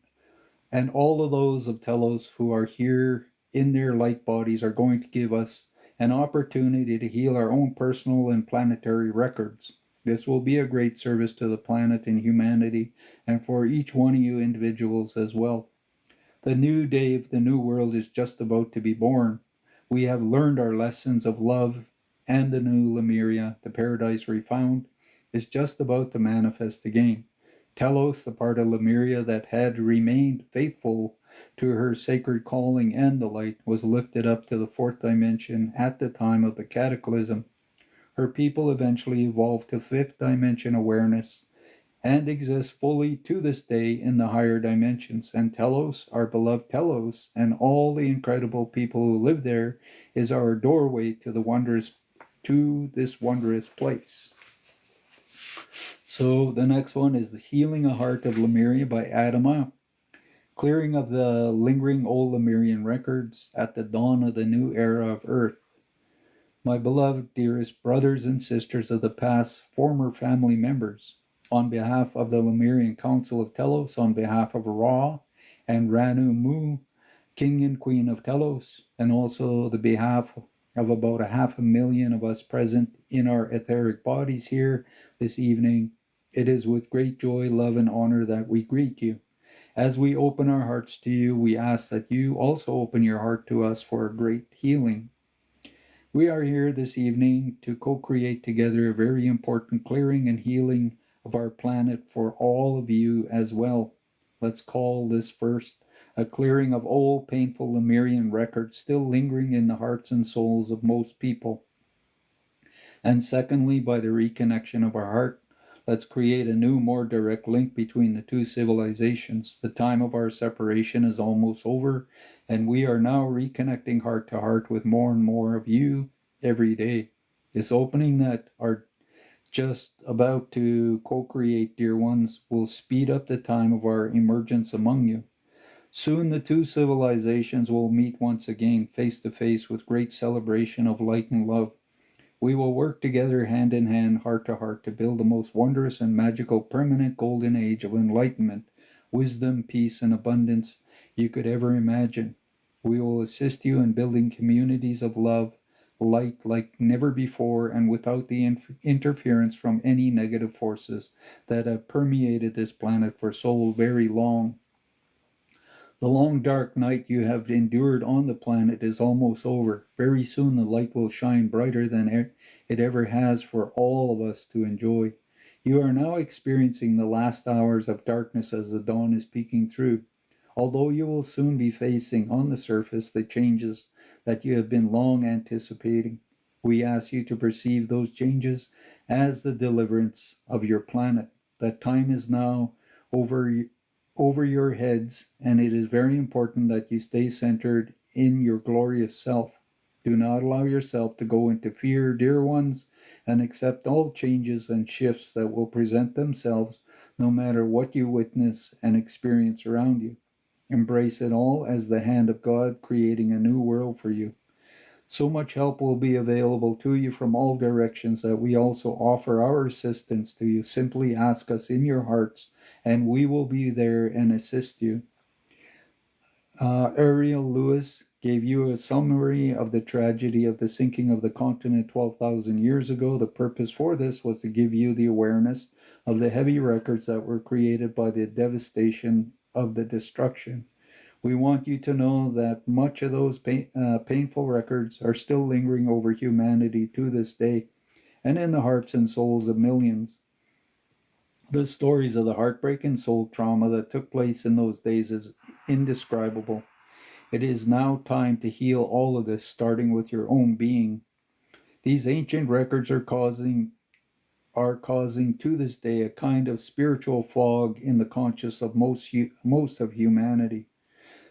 and all of those of Telos who are here in their light bodies are going to give us an opportunity to heal our own personal and planetary records. This will be a great service to the planet and humanity, and for each one of you individuals as well. The new day of the new world is just about to be born. We have learned our lessons of love, and the new Lemuria, the paradise refound, is just about to manifest again. Telos, the part of Lemuria that had remained faithful to her sacred calling and the light, was lifted up to the fourth dimension at the time of the cataclysm. Her people eventually evolved to fifth dimension awareness and exist fully to this day in the higher dimensions. And Telos, our beloved Telos, and all the incredible people who live there, is our doorway to this wondrous place. So the next one is the Healing a Heart of Lemuria by Adama. Clearing of the lingering old Lemurian records at the dawn of the new era of Earth. My beloved, dearest brothers and sisters of the past, former family members, on behalf of the Lemurian Council of Telos, on behalf of Ra and Ranu Mu, King and Queen of Telos, and also the behalf of about 500,000 of us present in our etheric bodies here this evening, it is with great joy, love, and honor that we greet you. As we open our hearts to you, we ask that you also open your heart to us for a great healing. We are here this evening to co-create together a very important clearing and healing of our planet for all of you as well. Let's call this first a clearing of old, painful Lemurian records still lingering in the hearts and souls of most people. And secondly, by the reconnection of our heart, let's create a new, more direct link between the two civilizations. The time of our separation is almost over, and we are now reconnecting heart to heart with more and more of you every day. This opening that are just about to co-create, dear ones, will speed up the time of our emergence among you. Soon the two civilizations will meet once again, face to face, with great celebration of light and love. We will work together hand in hand, heart to heart, to build the most wondrous and magical permanent golden age of enlightenment, wisdom, peace, and abundance you could ever imagine. We will assist you in building communities of love, light like never before, and without the interference from any negative forces that have permeated this planet for so very long. The long dark night you have endured on the planet is almost over. Very soon the light will shine brighter than it ever has for all of us to enjoy. You are now experiencing the last hours of darkness as the dawn is peeking through. Although you will soon be facing on the surface the changes that you have been long anticipating, we ask you to perceive those changes as the deliverance of your planet. That time is now over your heads, and it is very important that you stay centered in your glorious self. Do not allow yourself to go into fear, dear ones, and accept all changes and shifts that will present themselves no matter what you witness and experience around you. Embrace it all as the hand of God creating a new world for you. So much help will be available to you from all directions that we also offer our assistance to you. Simply ask us in your hearts, and we will be there and assist you. Aurelia Louise gave you a summary of the tragedy of the sinking of the continent 12,000 years ago. The purpose for this was to give you the awareness of the heavy records that were created by the devastation of the destruction. We want you to know that much of those painful records are still lingering over humanity to this day, and in the hearts and souls of millions. The stories of the heartbreak and soul trauma that took place in those days is indescribable. It is now time to heal all of this, starting with your own being. These ancient records are causing to this day a kind of spiritual fog in the conscience of most of humanity.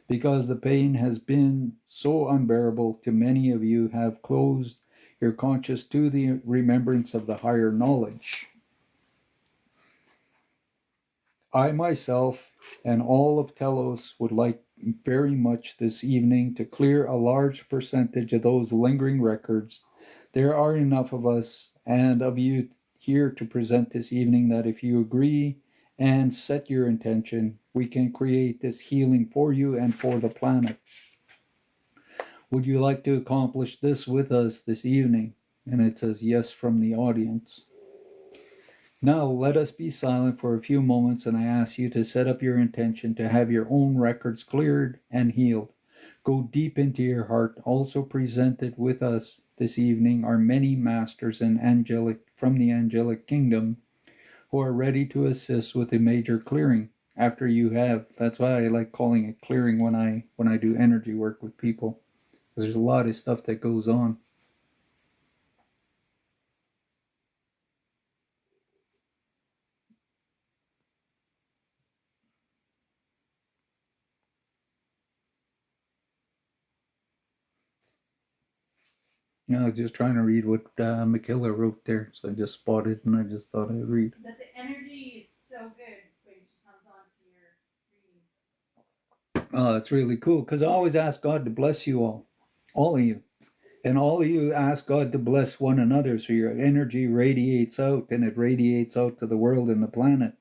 Because the pain has been so unbearable to many of you, have closed your conscience to the remembrance of the higher knowledge. I myself and all of Telos would like very much this evening to clear a large percentage of those lingering records. There are enough of us and of you here to present this evening that if you agree and set your intention, we can create this healing for you and for the planet. Would you like to accomplish this with us this evening? And it says yes from the audience. Now let us be silent for a few moments, and I ask you to set up your intention to have your own records cleared and healed. Go deep into your heart. Also presented with us this evening are many masters and from the angelic kingdom who are ready to assist with a major clearing after you have. That's why I like calling it clearing when I do energy work with people, because there's a lot of stuff that goes on. I was just trying to read what Michaela wrote there, so I just spotted and I just thought I'd read. But the energy is so good when she comes on to your reading. Oh, it's really cool because I always ask God to bless you all of you. And all of you ask God to bless one another so your energy radiates out and it radiates out to the world and the planet.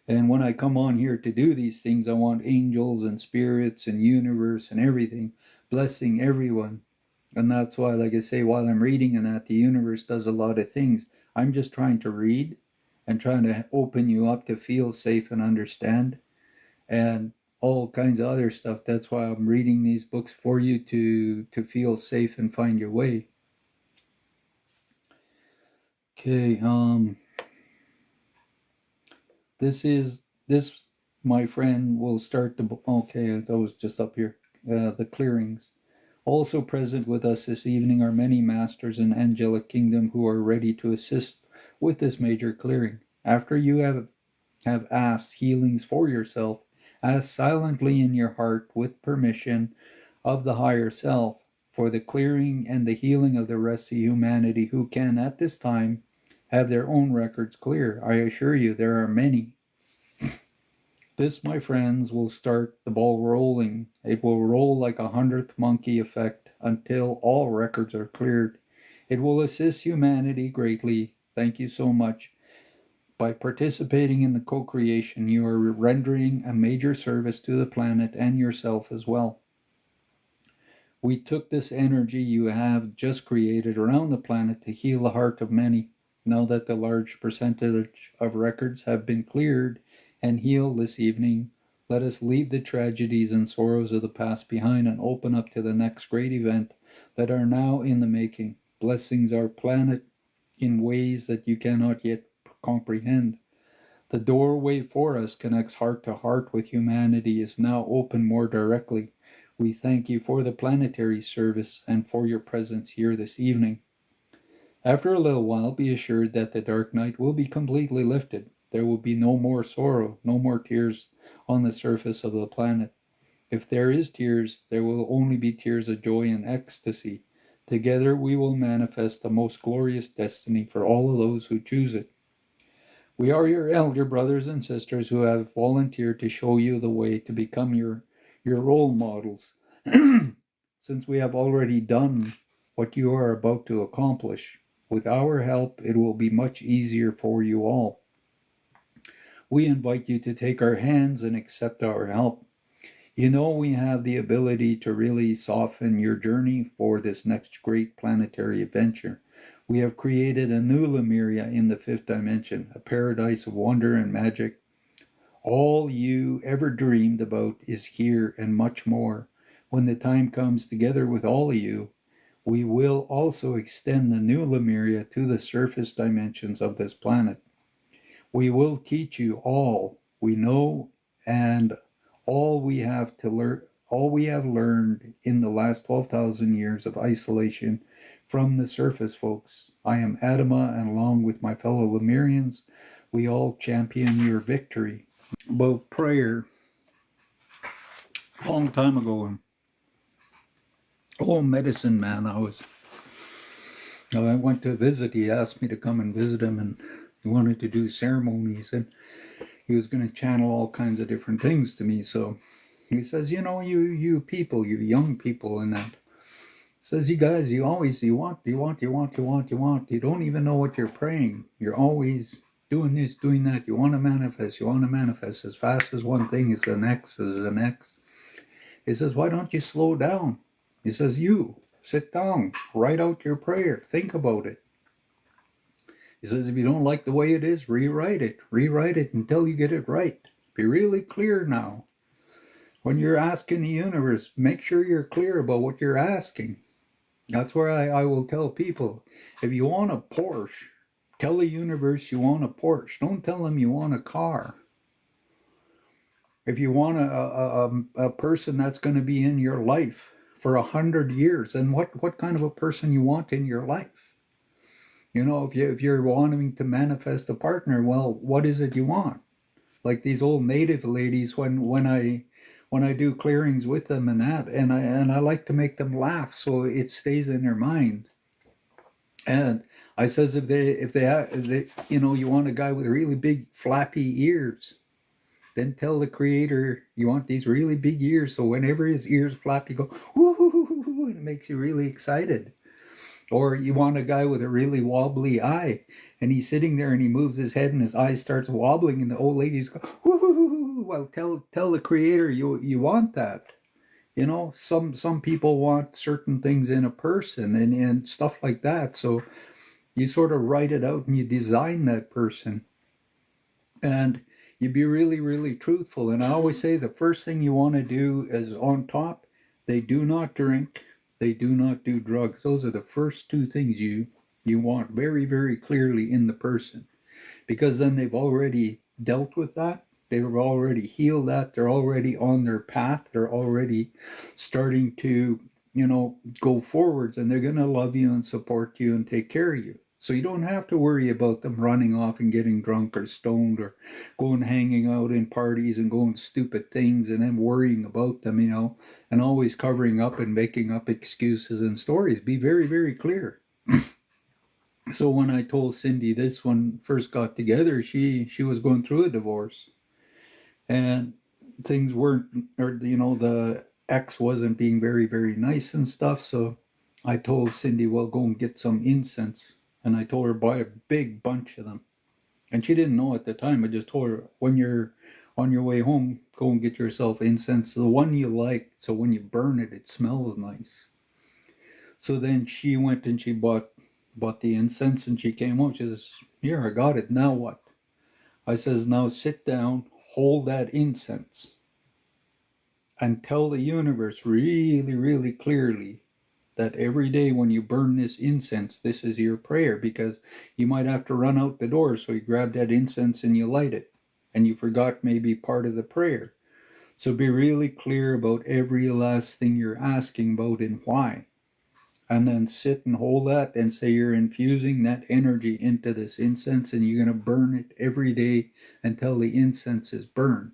And when I come on here to do these things, I want angels and spirits and universe and everything blessing everyone. And that's why, like I say, while I'm reading and that, the universe does a lot of things. I'm just trying to read and trying to open you up to feel safe and understand and all kinds of other stuff. That's why I'm reading these books for you to feel safe and find your way. Okay, this my friend will start the okay, that was just up here. The clearings. Also present with us this evening are many masters in angelic kingdom who are ready to assist with this major clearing. After you have asked healings for yourself, ask silently in your heart with permission of the higher self for the clearing and the healing of the rest of humanity who can at this time have their own records clear. I assure you there are many. This, my friends, will start the ball rolling. It will roll like a hundredth monkey effect until all records are cleared. It will assist humanity greatly. Thank you so much. By participating in the co-creation, you are rendering a major service to the planet and yourself as well. We took this energy you have just created around the planet to heal the heart of many. Now that the large percentage of records have been cleared and healed this evening, let us leave the tragedies and sorrows of the past behind and open up to the next great event that are now in the making. Blessings our planet in ways that you cannot yet comprehend. The doorway for us connects heart to heart with humanity is now open more directly. We thank you for the planetary service and for your presence here this evening. After a little while, be assured that the dark night will be completely lifted. There will be no more sorrow, no more tears on the surface of the planet. If there is tears, there will only be tears of joy and ecstasy. Together we will manifest the most glorious destiny for all of those who choose it. We are your elder brothers and sisters who have volunteered to show you the way to become your role models. Since we have already done what you are about to accomplish, with our help, it will be much easier for you all. We invite you to take our hands and accept our help. You know we have the ability to really soften your journey for this next great planetary adventure. We have created a new Lemuria in the fifth dimension, a paradise of wonder and magic. All you ever dreamed about is here and much more. When the time comes, together with all of you, we will also extend the new Lemuria to the surface dimensions of this planet. We will teach you all we know and all we have learned in the last 12,000 years of isolation from the surface folks. I am Adama, and along with my fellow Lemurians, we all champion your victory. About prayer, a long time ago, an old medicine man I went to visit. He asked me to come and visit him, and he wanted to do ceremonies, and he was going to channel all kinds of different things to me. So he says, you people, you young people, and that. Says, you guys, you want. You don't even know what you're praying. You're always doing this, doing that. You want to manifest as fast as one thing is the next, He says, why don't you slow down? He says, you sit down, write out your prayer, think about it. He says, if you don't like the way it is, rewrite it until you get it right. Be really clear now. When you're asking the universe, make sure you're clear about what you're asking. That's where I will tell people, if you want a Porsche, Tell the universe you want a Porsche. Don't tell them you want a car. If you want a person that's going to be in your life for 100 years, then what kind of a person you want in your life? You know, if you're wanting to manifest a partner, well, what is it you want? Like these old native ladies, when I do clearings with them and that, and I like to make them laugh so it stays in their mind. And I says if they you know, you want a guy with really big flappy ears, then tell the creator you want these really big ears, so whenever his ears flap, you go whoo, hoo, hoo, hoo, hoo, and it makes you really excited. Or you want a guy with a really wobbly eye, and he's sitting there and he moves his head and his eye starts wobbling, and the old ladies go whoo, hoo, hoo, hoo. Well, tell the creator you want that. You know, some people want certain things in a person and stuff like that. So you sort of write it out and you design that person, and you be really, really truthful. And I always say the first thing you want to do is on top, they do not drink, they do not do drugs. Those are the first two things you want very, very clearly in the person, because then they've already dealt with that. They've already healed that. They're already on their path. They're already starting to, you know, go forwards, and they're going to love you and support you and take care of you. So you don't have to worry about them running off and getting drunk or stoned or going hanging out in parties and going stupid things and then worrying about them, you know, and always covering up and making up excuses and stories. Be very, very clear. So when I told Cindy this when first got together, she was going through a divorce, and things weren't, or you know, the ex wasn't being very, very nice and stuff. So I told Cindy, well, go and get some incense, and I told her buy a big bunch of them. And she didn't know at the time. I just told her when you're on your way home, go and get yourself incense, the one you like, so when you burn it, it smells nice. So then she went and she bought the incense, and she came home. She says, here, I got it. Now what? I says, now sit down, hold that incense, and tell the universe really, really clearly that every day when you burn this incense, this is your prayer, because you might have to run out the door. So you grab that incense and you light it, and you forgot maybe part of the prayer. So be really clear about every last thing you're asking about and why. And then sit and hold that and say you're infusing that energy into this incense, and you're going to burn it every day until the incense is burned,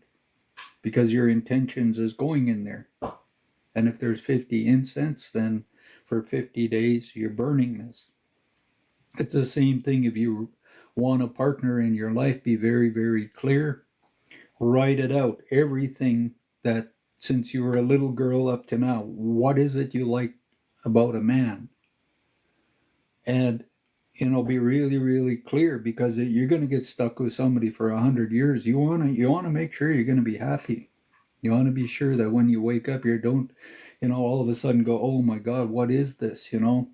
because your intentions is going in there. And if there's 50 incense, then for 50 days you're burning this. It's the same thing if you want a partner in your life. Be very, very clear. Write it out. Everything that, since you were a little girl up to now, what is it you like about a man? And you know, be really, really clear, because you're going to get stuck with somebody for 100 years. You want to make sure you're going to be happy. You want to be sure that when you wake up, you don't, you know, all of a sudden go, oh my God, what is this? You know,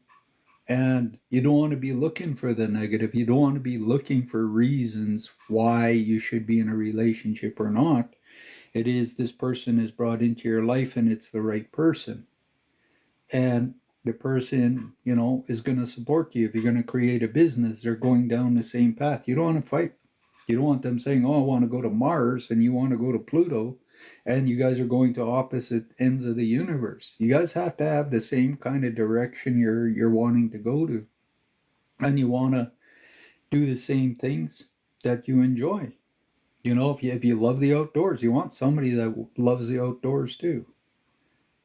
and you don't want to be looking for the negative. You don't want to be looking for reasons why you should be in a relationship or not. It is, this person is brought into your life and it's the right person. And the person, you know, is going to support you. If you're going to create a business, they're going down the same path. You don't want to fight. You don't want them saying, oh, I want to go to Mars, and you want to go to Pluto, and you guys are going to opposite ends of the universe. You guys have to have the same kind of direction you're wanting to go to. And you want to do the same things that you enjoy. You know, if you love the outdoors, you want somebody that loves the outdoors too.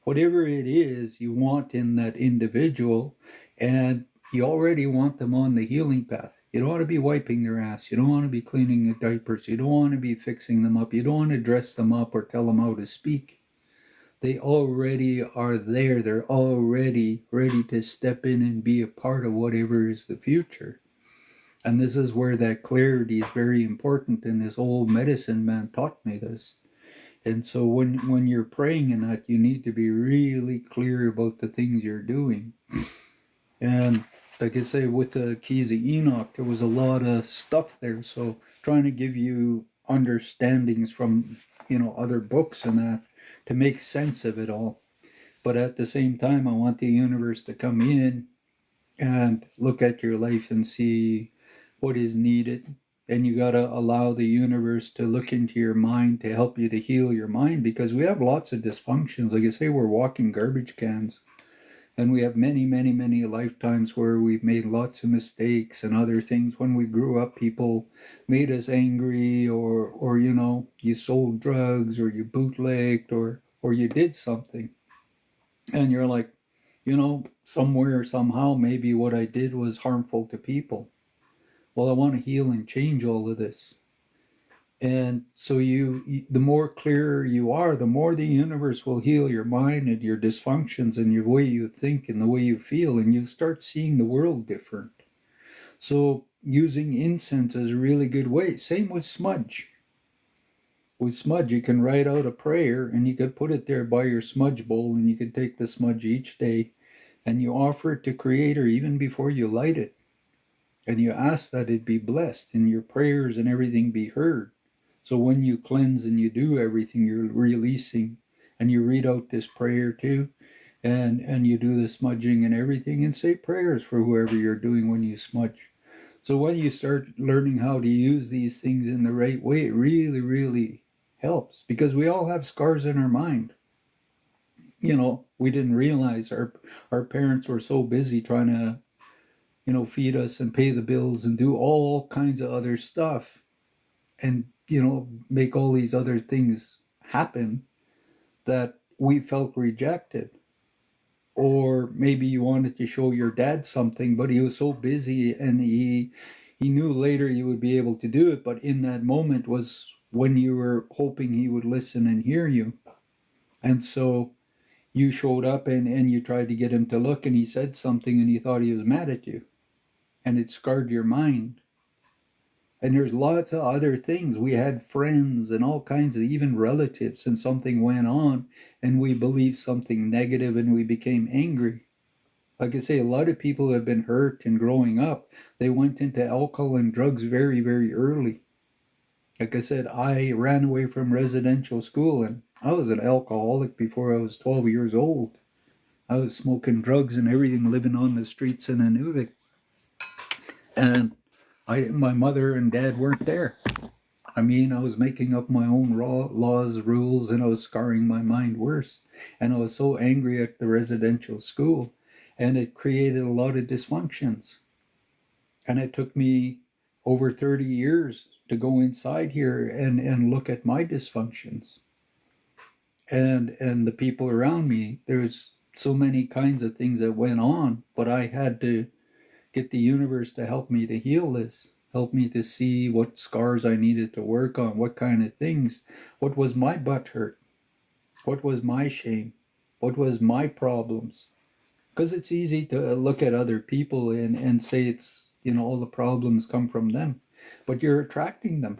Whatever it is you want in that individual, and you already want them on the healing path. You don't want to be wiping their ass. You don't want to be cleaning the diapers. You don't want to be fixing them up. You don't want to dress them up or tell them how to speak. They already are there. They're already ready to step in and be a part of whatever is the future. And this is where that clarity is very important. And this old medicine man taught me this. And so when you're praying in that, you need to be really clear about the things you're doing. And like I say, with the Keys of Enoch, there was a lot of stuff there. So trying to give you understandings from, you know, other books and that to make sense of it all. But at the same time, I want the universe to come in and look at your life and see what is needed. And you got to allow the universe to look into your mind to help you to heal your mind, because we have lots of dysfunctions. Like I say, we're walking garbage cans. And we have many, many, many lifetimes where we've made lots of mistakes and other things. When we grew up, people made us angry, or you sold drugs, or you bootlegged, or you did something. And you're like, somewhere, somehow, maybe what I did was harmful to people. Well, I want to heal and change all of this. And so the more clearer you are, the more the universe will heal your mind and your dysfunctions and your way you think and the way you feel, and you start seeing the world different. So using incense is a really good way. Same with smudge. With smudge, you can write out a prayer and you could put it there by your smudge bowl, and you could take the smudge each day and you offer it to Creator even before you light it. And you ask that it be blessed and your prayers and everything be heard. So when you cleanse and you do everything, you're releasing, and you read out this prayer too, and you do the smudging and everything, and say prayers for whoever you're doing when you smudge. So when you start learning how to use these things in the right way, it really, really helps, because we all have scars in our mind. We didn't realize our parents were so busy trying to feed us and pay the bills and do all kinds of other stuff, and make all these other things happen, that we felt rejected. Or maybe you wanted to show your dad something, but he was so busy, and he knew later you would be able to do it, but in that moment was when you were hoping he would listen and hear you. And so you showed up, and you tried to get him to look, and he said something and you thought he was mad at you, and it scarred your mind. And there's lots of other things. We had friends and all kinds of, even relatives, and something went on and we believed something negative and we became angry. Like I say, a lot of people who have been hurt and growing up, they went into alcohol and drugs very, very early. Like I said, I ran away from residential school and I was an alcoholic before I was 12 years old. I was smoking drugs and everything, living on the streets in Inuvik. And my mother and dad weren't there. I mean, I was making up my own laws, rules, and I was scarring my mind worse. And I was so angry at the residential school, and it created a lot of dysfunctions. And it took me over 30 years to go inside here and look at my dysfunctions. And the people around me, there's so many kinds of things that went on, but I had to get the universe to help me to heal this, help me to see what scars I needed to work on, what kind of things, what was my butt hurt, what was my shame, what was my problems. Because it's easy to look at other people and say all the problems come from them, but you're attracting them.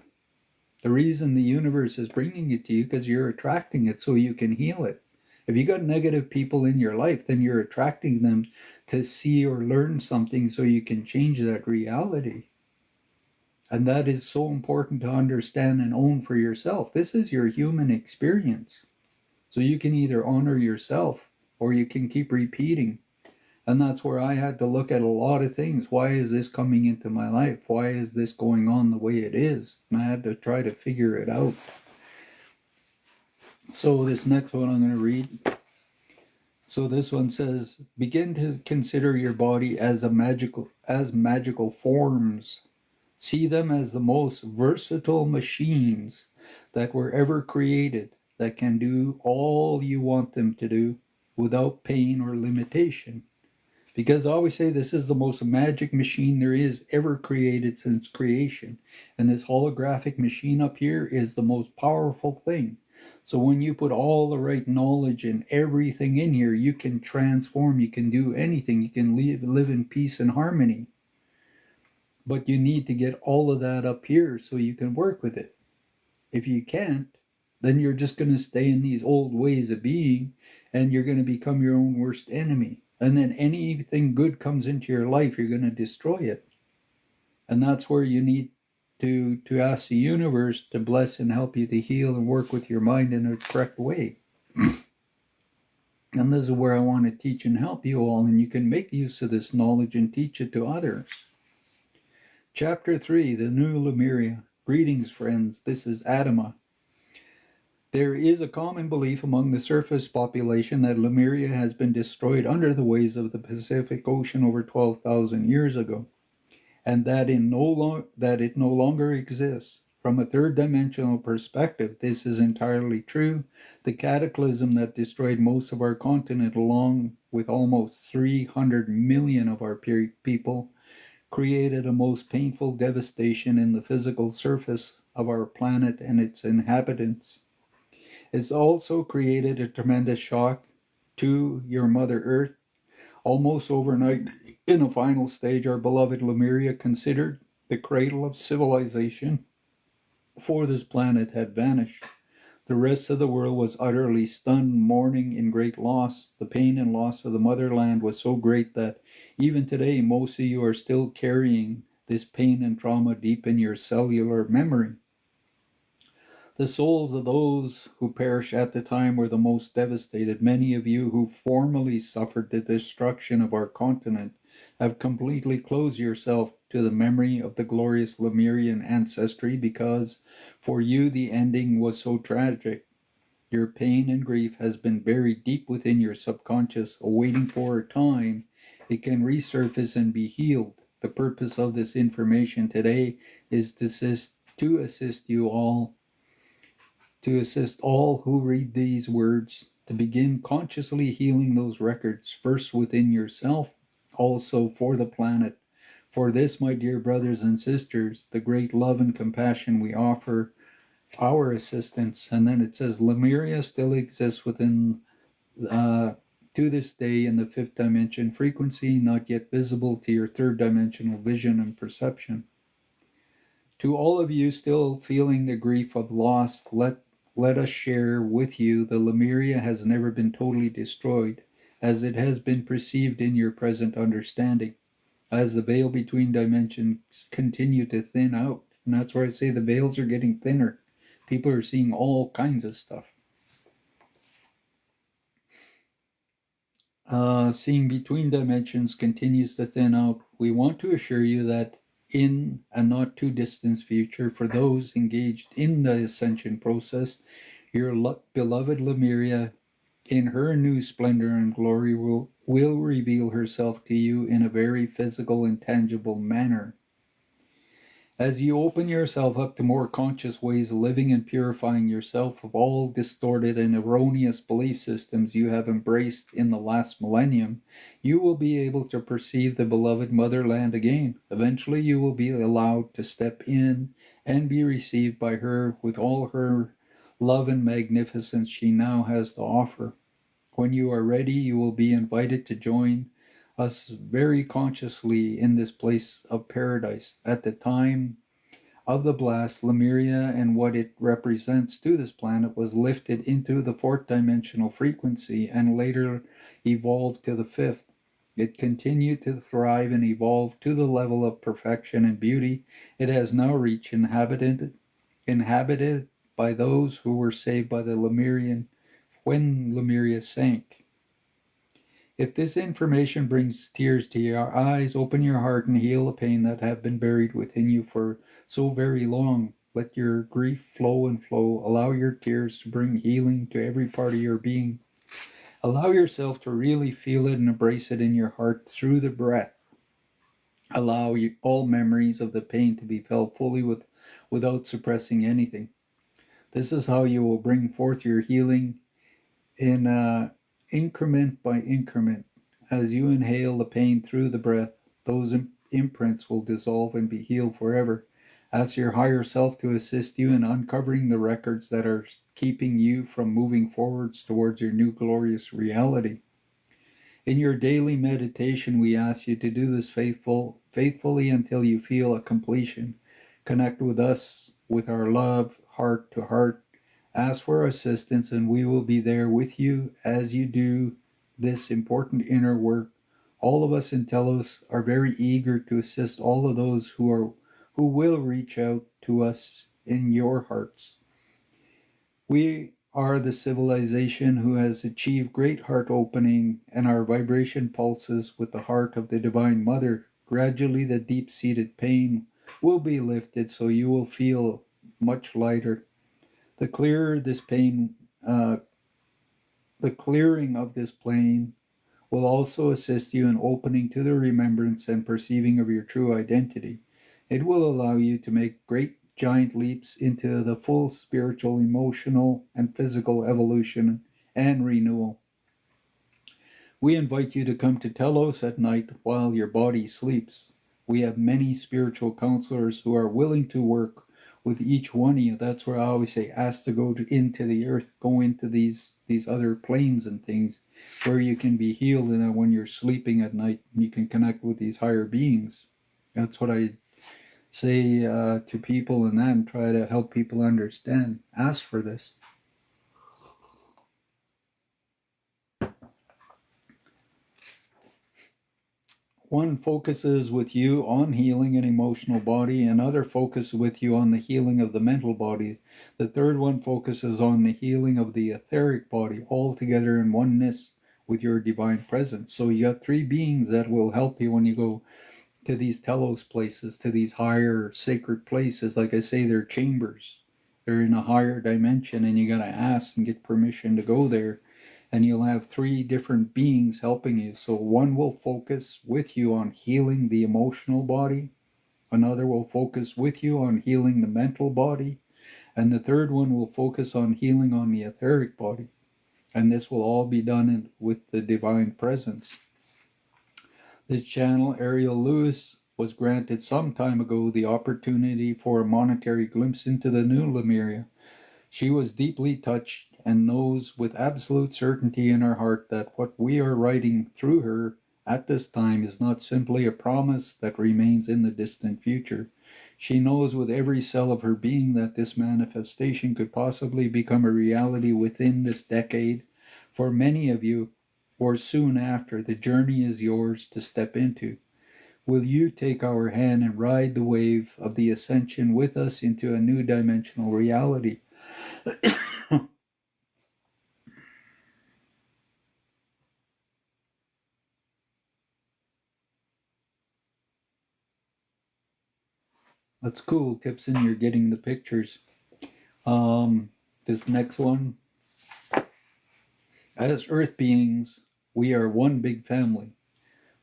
The reason the universe is bringing it to you, because you're attracting it so you can heal it. If you got negative people in your life, then you're attracting them to see or learn something so you can change that reality. And that is so important to understand and own for yourself. This is your human experience. So you can either honor yourself or you can keep repeating. And that's where I had to look at a lot of things. Why is this coming into my life? Why is this going on the way it is? And I had to try to figure it out. So this next one I'm going to read. So this one says, begin to consider your body as magical forms. See them as the most versatile machines that were ever created, that can do all you want them to do without pain or limitation. Because I always say this is the most magic machine there is ever created since creation. And this holographic machine up here is the most powerful thing. So when you put all the right knowledge and everything in here, you can transform, you can do anything, you can live in peace and harmony. But you need to get all of that up here so you can work with it. If you can't, then you're just going to stay in these old ways of being, and you're going to become your own worst enemy. And then anything good comes into your life, you're going to destroy it. And that's where you need to ask the universe to bless and help you to heal and work with your mind in a correct way. And this is where I want to teach and help you all, and you can make use of this knowledge and teach it to others. Chapter 3, The New Lemuria. Greetings, friends. This is Adama. There is a common belief among the surface population that Lemuria has been destroyed under the waves of the Pacific Ocean over 12,000 years ago, and that it no longer exists. From a third-dimensional perspective, this is entirely true. The cataclysm that destroyed most of our continent, along with almost 300 million of our people, created a most painful devastation in the physical surface of our planet and its inhabitants. It's also created a tremendous shock to your Mother Earth. Almost overnight, in a final stage, our beloved Lemuria, considered the cradle of civilization for this planet, had vanished. The rest of the world was utterly stunned, mourning in great loss. The pain and loss of the motherland was so great that even today, most of you are still carrying this pain and trauma deep in your cellular memory. The souls of those who perished at the time were the most devastated. Many of you who formerly suffered the destruction of our continent have completely closed yourself to the memory of the glorious Lemurian ancestry because for you the ending was so tragic. Your pain and grief has been buried deep within your subconscious, awaiting for a time it can resurface and be healed. The purpose of this information today is to assist all who read these words to begin consciously healing those records, first within yourself, also for the planet. For this, my dear brothers and sisters, the great love and compassion we offer our assistance. And then it says, Lemuria still exists within, to this day, in the fifth dimension frequency, not yet visible to your third dimensional vision and perception. To all of you still feeling the grief of loss, let us share with you the Lemuria has never been totally destroyed, as it has been perceived in your present understanding. As the veil between dimensions continue to thin out, and that's where I say the veils are getting thinner. People are seeing all kinds of stuff. Seeing between dimensions continues to thin out. We want to assure you that in a not too distant future, for those engaged in the ascension process, your beloved Lemuria, in her new splendor and glory, will reveal herself to you in a very physical and tangible manner. As you open yourself up to more conscious ways of living and purifying yourself of all distorted and erroneous belief systems you have embraced in the last millennium, you will be able to perceive the beloved motherland again. Eventually, you will be allowed to step in and be received by her with all her love and magnificence she now has to offer. When you are ready, you will be invited to join us very consciously in this place of paradise. At the time of the blast, Lemuria and what it represents to this planet was lifted into the fourth dimensional frequency and later evolved to the fifth. It continued to thrive and evolve to the level of perfection and beauty it has now reached, inhabited by those who were saved by the Lemurian when Lemuria sank. If this information brings tears to your eyes, open your heart and heal the pain that have been buried within you for so very long. Let your grief flow and flow. Allow your tears to bring healing to every part of your being. Allow yourself to really feel it and embrace it in your heart through the breath. Allow all memories of the pain to be felt fully without suppressing anything. This is how you will bring forth your healing in increment by increment. As you inhale the pain through the breath, those imprints will dissolve and be healed forever. Ask your higher self to assist you in uncovering the records that are keeping you from moving forwards towards your new glorious reality. In your daily meditation, we ask you to do this faithfully until you feel a completion. Connect with us with our love, heart to heart. Ask for assistance, and we will be there with you as you do this important inner work. All of us in Telos are very eager to assist all of those who will reach out to us in your hearts. We are the civilization who has achieved great heart opening, and our vibration pulses with the heart of the Divine Mother. Gradually, the deep-seated pain will be lifted, so you will feel much lighter. The clearer this pain, the clearing of this plane will also assist you in opening to the remembrance and perceiving of your true identity. It will allow you to make great giant leaps into the full spiritual, emotional, and physical evolution and renewal. We invite you to come to Telos at night while your body sleeps. We have many spiritual counselors who are willing to work with each one of you. That's where I always say, ask to go into the earth, go into these other planes and things where you can be healed, and when you're sleeping at night, you can connect with these higher beings. That's what I say to people, and then try to help people understand. Ask for this. One focuses with you on healing an emotional body, another focuses with you on the healing of the mental body. The third one focuses on the healing of the etheric body, all together in oneness with your divine presence. So you got three beings that will help you when you go to these telos places, to these higher sacred places. Like I say, they're chambers. They're in a higher dimension, and you got to ask and get permission to go there, and you'll have three different beings helping you. So one will focus with you on healing the emotional body, another will focus with you on healing the mental body, and the third one will focus on healing on the etheric body. And this will all be done with the divine presence. This channel, Aurelia Louise, was granted some time ago the opportunity for a monetary glimpse into the new Lemuria. She was deeply touched and knows with absolute certainty in her heart that what we are writing through her at this time is not simply a promise that remains in the distant future. She knows with every cell of her being that this manifestation could possibly become a reality within this decade. For many of you, or soon after, the journey is yours to step into. Will you take our hand and ride the wave of the ascension with us into a new dimensional reality? That's cool, Tipson. You're getting the pictures. This next one. As Earth beings, we are one big family.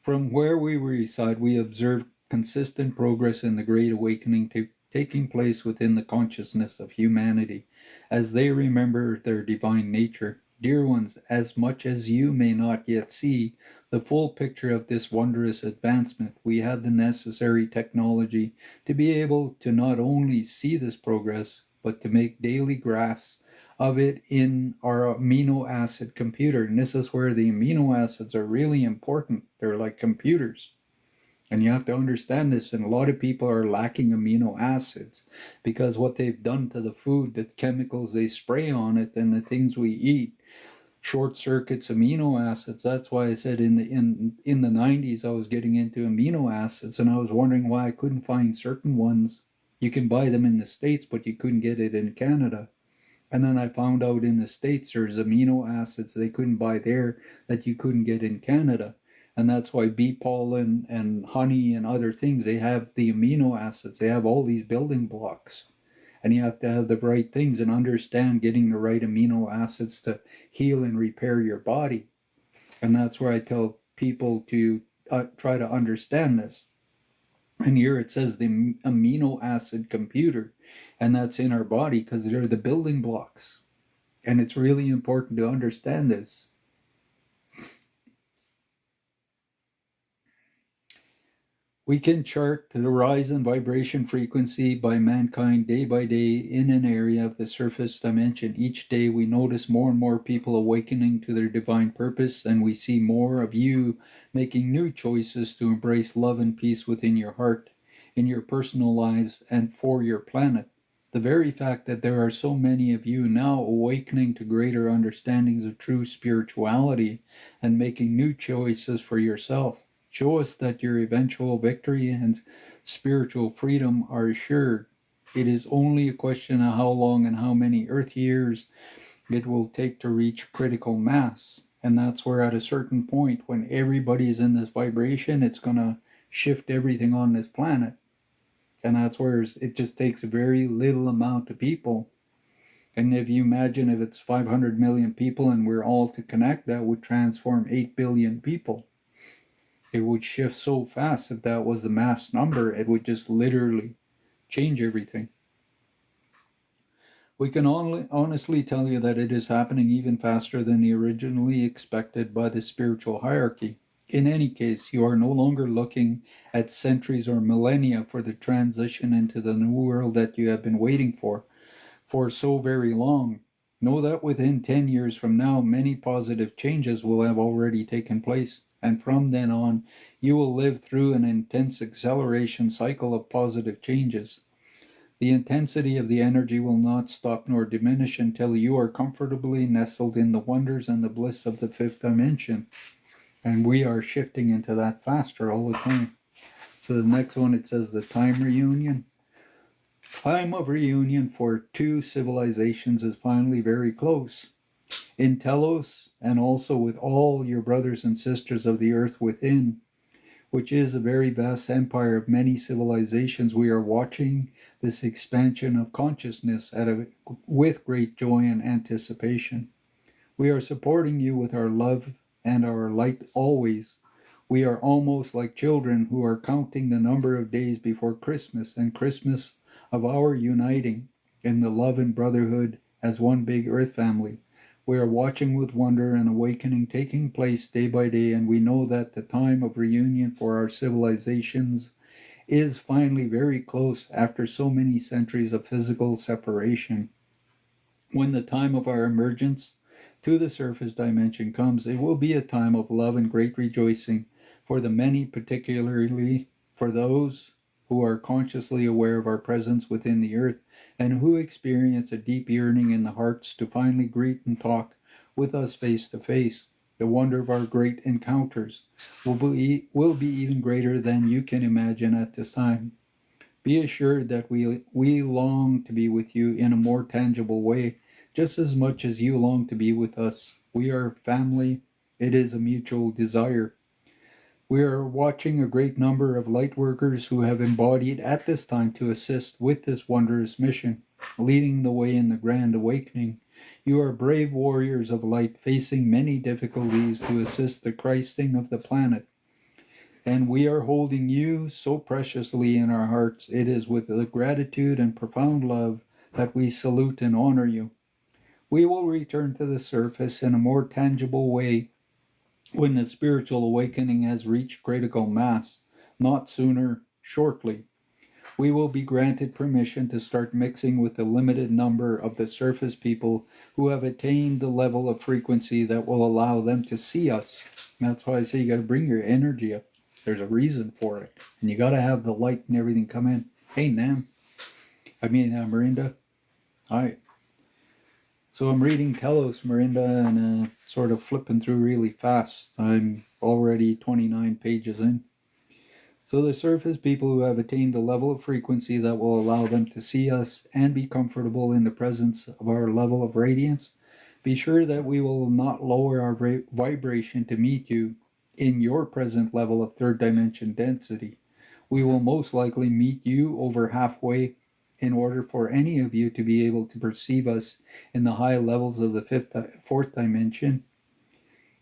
From where we reside, we observe consistent progress in the Great Awakening taking place within the consciousness of humanity as they remember their divine nature. Dear ones, as much as you may not yet see the full picture of this wondrous advancement, we have the necessary technology to be able to not only see this progress, but to make daily graphs of it in our amino acid computer. And this is where the amino acids are really important. They're like computers. And you have to understand this, and a lot of people are lacking amino acids because what they've done to the food, the chemicals they spray on it, and the things we eat, short circuits amino acids. That's why I said in the 90s I was getting into amino acids, and I was wondering why I couldn't find certain ones. You can buy them in the States, but you couldn't get it in Canada. And then I found out in the States there's amino acids they couldn't buy there that you couldn't get in Canada. And that's why bee pollen and honey and other things, they have the amino acids. They have all these building blocks. And you have to have the right things and understand getting the right amino acids to heal and repair your body. And that's where I tell people to try to understand this. And here it says the amino acid computer, and that's in our body because they're the building blocks. And it's really important to understand this. We can chart the rise in vibration frequency by mankind day by day in an area of the surface dimension. Each day we notice more and more people awakening to their divine purpose, and we see more of you making new choices to embrace love and peace within your heart, in your personal lives, and for your planet. The very fact that there are so many of you now awakening to greater understandings of true spirituality and making new choices for yourself show us that your eventual victory and spiritual freedom are assured. It is only a question of how long and how many Earth years it will take to reach critical mass. And that's where, at a certain point, when everybody is in this vibration, it's going to shift everything on this planet. And that's where it just takes a very little amount of people. And if you imagine if it's 500 million people and we're all to connect, that would transform 8 billion people. It would shift so fast. If that was the mass number, it would just literally change everything. We can only honestly tell you that it is happening even faster than the originally expected by the spiritual hierarchy. In any case, you are no longer looking at centuries or millennia for the transition into the new world that you have been waiting for so very long. Know that within 10 years from now, many positive changes will have already taken place, and from then on, you will live through an intense acceleration cycle of positive changes. The intensity of the energy will not stop nor diminish until you are comfortably nestled in the wonders and the bliss of the fifth dimension. And we are shifting into that faster all the time. So the next one, it says the time reunion. Time of reunion for two civilizations is finally very close. In Telos, and also with all your brothers and sisters of the earth within, which is a very vast empire of many civilizations, we are watching this expansion of consciousness with great joy and anticipation. We are supporting you with our love and our light always. We are almost like children who are counting the number of days before Christmas and Christmas of our uniting in the love and brotherhood as one big earth family. We are watching with wonder and awakening taking place day by day, and we know that the time of reunion for our civilizations is finally very close after so many centuries of physical separation. When the time of our emergence to the surface dimension comes, it will be a time of love and great rejoicing for the many, particularly for those who are consciously aware of our presence within the earth and who experience a deep yearning in the hearts to finally greet and talk with us face to face. The wonder of our great encounters will be even greater than you can imagine at this time. Be assured that we long to be with you in a more tangible way, just as much as you long to be with us. We are family. It is a mutual desire. We are watching a great number of light workers who have embodied at this time to assist with this wondrous mission, leading the way in the grand awakening. You are brave warriors of light facing many difficulties to assist the Christing of the planet. And we are holding you so preciously in our hearts. It is with the gratitude and profound love that we salute and honor you. We will return to the surface in a more tangible way when the spiritual awakening has reached critical mass, not sooner, shortly. We will be granted permission to start mixing with the limited number of the surface people who have attained the level of frequency that will allow them to see us. And that's why I say you got to bring your energy up. There's a reason for it. And you got to have the light and everything come in. Hey, Nam. Marinda. All right. So I'm reading Telos, Marinda, and sort of flipping through really fast. I'm already 29 pages in. So the surface people who have attained the level of frequency that will allow them to see us and be comfortable in the presence of our level of radiance, be sure that we will not lower our vibration to meet you in your present level of third dimension density. We will most likely meet you over halfway in order for any of you to be able to perceive us in the high levels of the fourth dimension.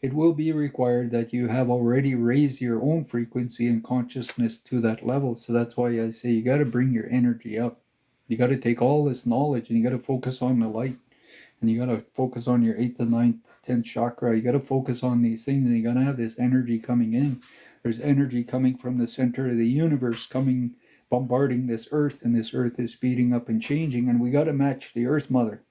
It will be required that you have already raised your own frequency and consciousness to that level. So that's why I say you got to bring your energy up. You got to take all this knowledge and you got to focus on the light. And you got to focus on your 8th, 9th, 10th chakra. You got to focus on these things and you got to have this energy coming in. There's energy coming from the center of the universe coming, bombarding this earth, and this earth is speeding up and changing, and we got to match the earth mother.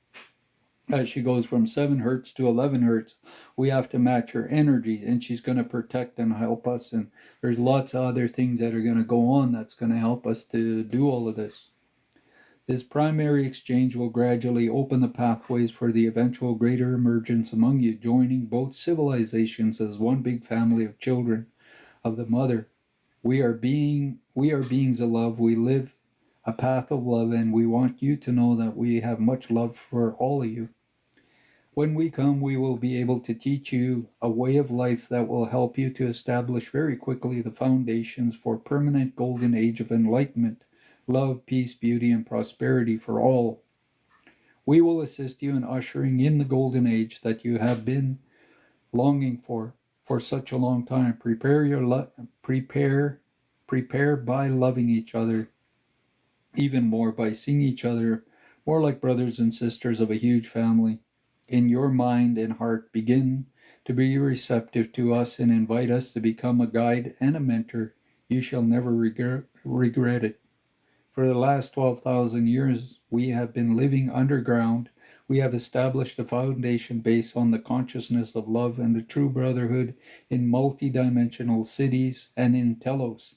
As she goes from 7 hertz to 11 hertz, we have to match her energy, and she's going to protect and help us, and there's lots of other things that are going to go on that's going to help us to do all of this. This primary exchange will gradually open the pathways for the eventual greater emergence among you, joining both civilizations as one big family of children of the mother. We are beings of love. We live a path of love, and we want you to know that we have much love for all of you. When we come, we will be able to teach you a way of life that will help you to establish very quickly the foundations for permanent golden age of enlightenment, love, peace, beauty, and prosperity for all. We will assist you in ushering in the golden age that you have been longing for such a long time. Prepare by loving each other even more, by seeing each other more like brothers and sisters of a huge family. In your mind and heart, begin to be receptive to us and invite us to become a guide and a mentor. You shall never regret it. For the last 12,000 years, we have been living underground. We have established a foundation based on the consciousness of love and the true brotherhood in multidimensional cities and in Telos.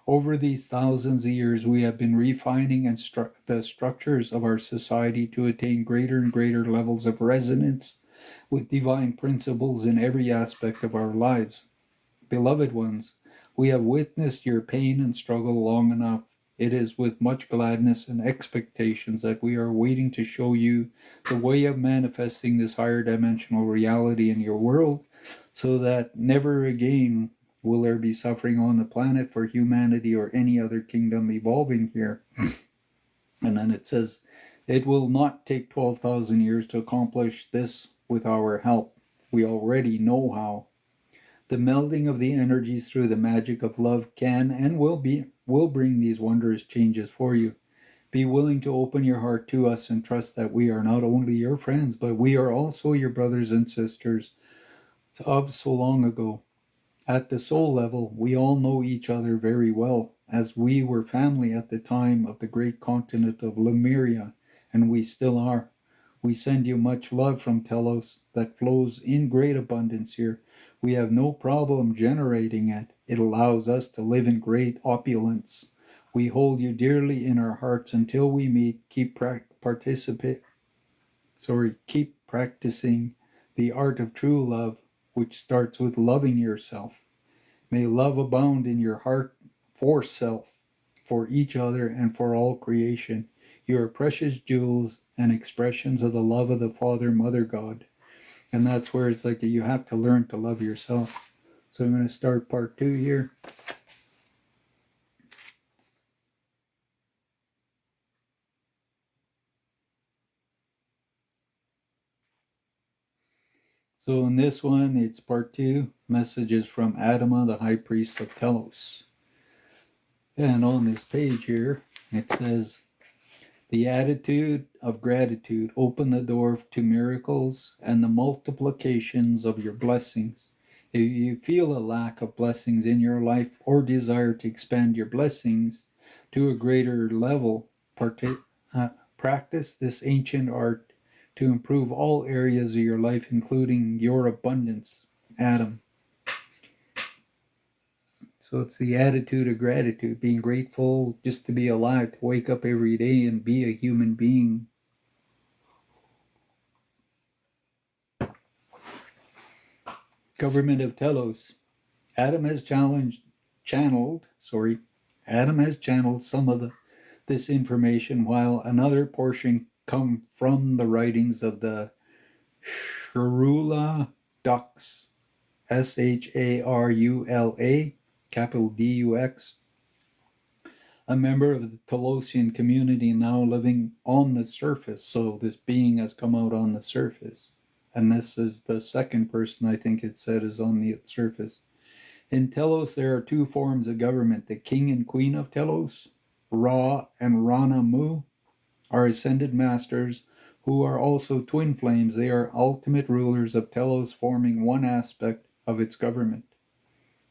Over these thousands of years, we have been refining the structures of our society to attain greater and greater levels of resonance with divine principles in every aspect of our lives. Beloved ones, we have witnessed your pain and struggle long enough. It is with much gladness and expectations that we are waiting to show you the way of manifesting this higher dimensional reality in your world, so that never again will there be suffering on the planet for humanity or any other kingdom evolving here. And then it says, it will not take 12,000 years to accomplish this with our help. We already know how. The melding of the energies through the magic of love can and will bring these wondrous changes for you. Be willing to open your heart to us and trust that we are not only your friends, but we are also your brothers and sisters of so long ago. At the soul level, we all know each other very well, as we were family at the time of the great continent of Lemuria, and we still are. We send you much love from Telos that flows in great abundance here. We have no problem generating it. It allows us to live in great opulence. We hold you dearly in our hearts until we meet. Keep practicing the art of true love, which starts with loving yourself. May love abound in your heart for self, for each other, and for all creation. You are precious jewels and expressions of the love of the Father, Mother, God. And that's where it's like you have to learn to love yourself. So I'm going to start part 2 here. So in this one, it's part 2, messages from Adama, the High Priest of Telos. And on this page here, it says, the attitude of gratitude open the door to miracles and the multiplications of your blessings. If you feel a lack of blessings in your life or desire to expand your blessings to a greater level, practice this ancient art to improve all areas of your life, including your abundance. Adam. So it's the attitude of gratitude, being grateful just to be alive, to wake up every day and be a human being. Government of Telos. Adam has channeled some of this information, while another portion come from the writings of the Sharula Dux, Sharula, capital Dux, a member of the Telosian community now living on the surface. So this being has come out on the surface. And this is the second person I think it said is on the surface. In Telos, there are 2 forms of government. The king and queen of Telos, Ra and Rana Mu, are ascended masters who are also twin flames. They are ultimate rulers of Telos, forming one aspect of its government.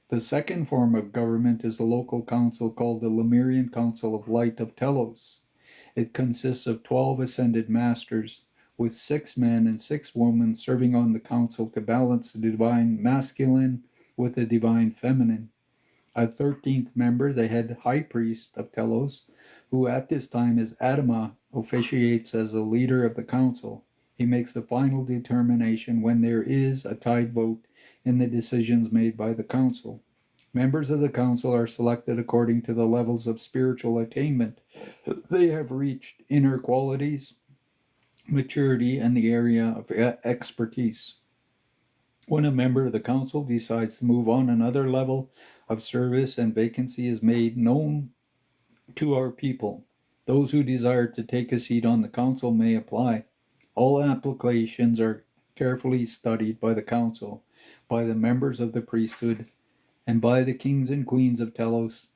The second form of government is a local council called the Lemurian Council of Light of Telos. It consists of 12 ascended masters, with 6 men and 6 women serving on the council to balance the divine masculine with the divine feminine. A 13th member, the head high priest of Telos, who at this time is Adama, officiates as the leader of the council. He makes the final determination when there is a tied vote in the decisions made by the council. Members of the council are selected according to the levels of spiritual attainment they have reached, inner qualities, maturity, and the area of expertise. When a member of the council decides to move on another level of service and vacancy is made known to our people. Those who desire to take a seat on the council may apply. All applications are carefully studied by the council, by the members of the priesthood, and by the kings and queens of Telos.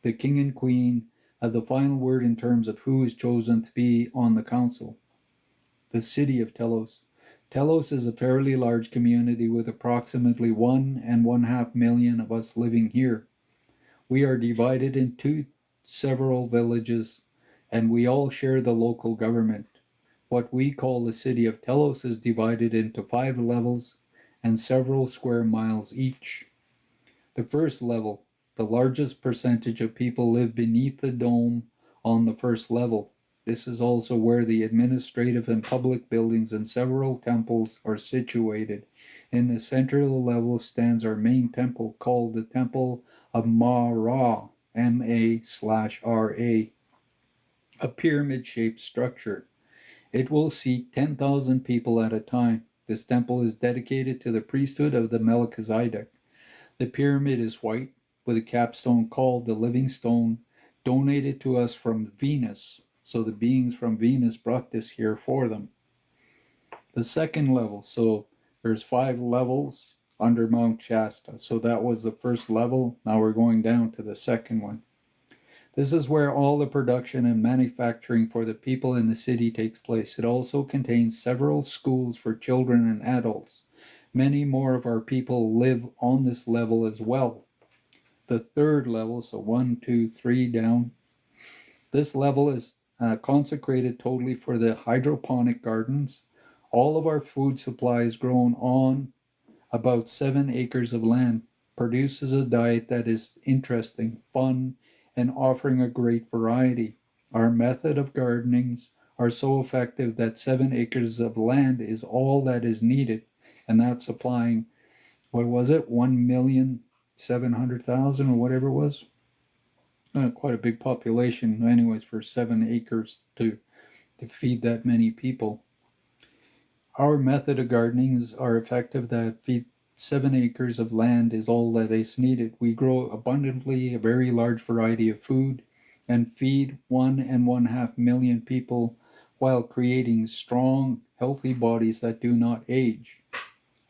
The king and queen have the final word in terms of who is chosen to be on the council. The city of Telos. Telos is a fairly large community with approximately 1.5 million of us living here. We are divided into several villages, and we all share the local government. What we call the city of Telos is divided into 5 levels and several square miles each. The first level, the largest percentage of people live beneath the dome on the first level. This is also where the administrative and public buildings and several temples are situated. In the center of the level stands our main temple called the Temple of Ma-Ra, M-A/R-A, a pyramid-shaped structure. It will seat 10,000 people at a time. This temple is dedicated to the priesthood of the Melchizedek. The pyramid is white, with a capstone called the Living Stone, donated to us from Venus. So the beings from Venus brought this here for them. The second level, so there's 5 levels under Mount Shasta. So that was the first level. Now we're going down to the second one. This is where all the production and manufacturing for the people in the city takes place. It also contains several schools for children and adults. Many more of our people live on this level as well. The third level, so 1, 2, 3 down. This level is consecrated totally for the hydroponic gardens. All of our food supply is grown on about 7 acres of land, produces a diet that is interesting, fun, and offering a great variety. Our method of gardenings are so effective that 7 acres of land is all that is needed, and that's supplying, what was it, 1,700,000 or whatever it was? Quite a big population, anyways, for 7 acres to feed that many people. Our method of gardenings are effective that feed 7 acres of land is all that is needed. We grow abundantly a very large variety of food and feed 1.5 million people while creating strong, healthy bodies that do not age.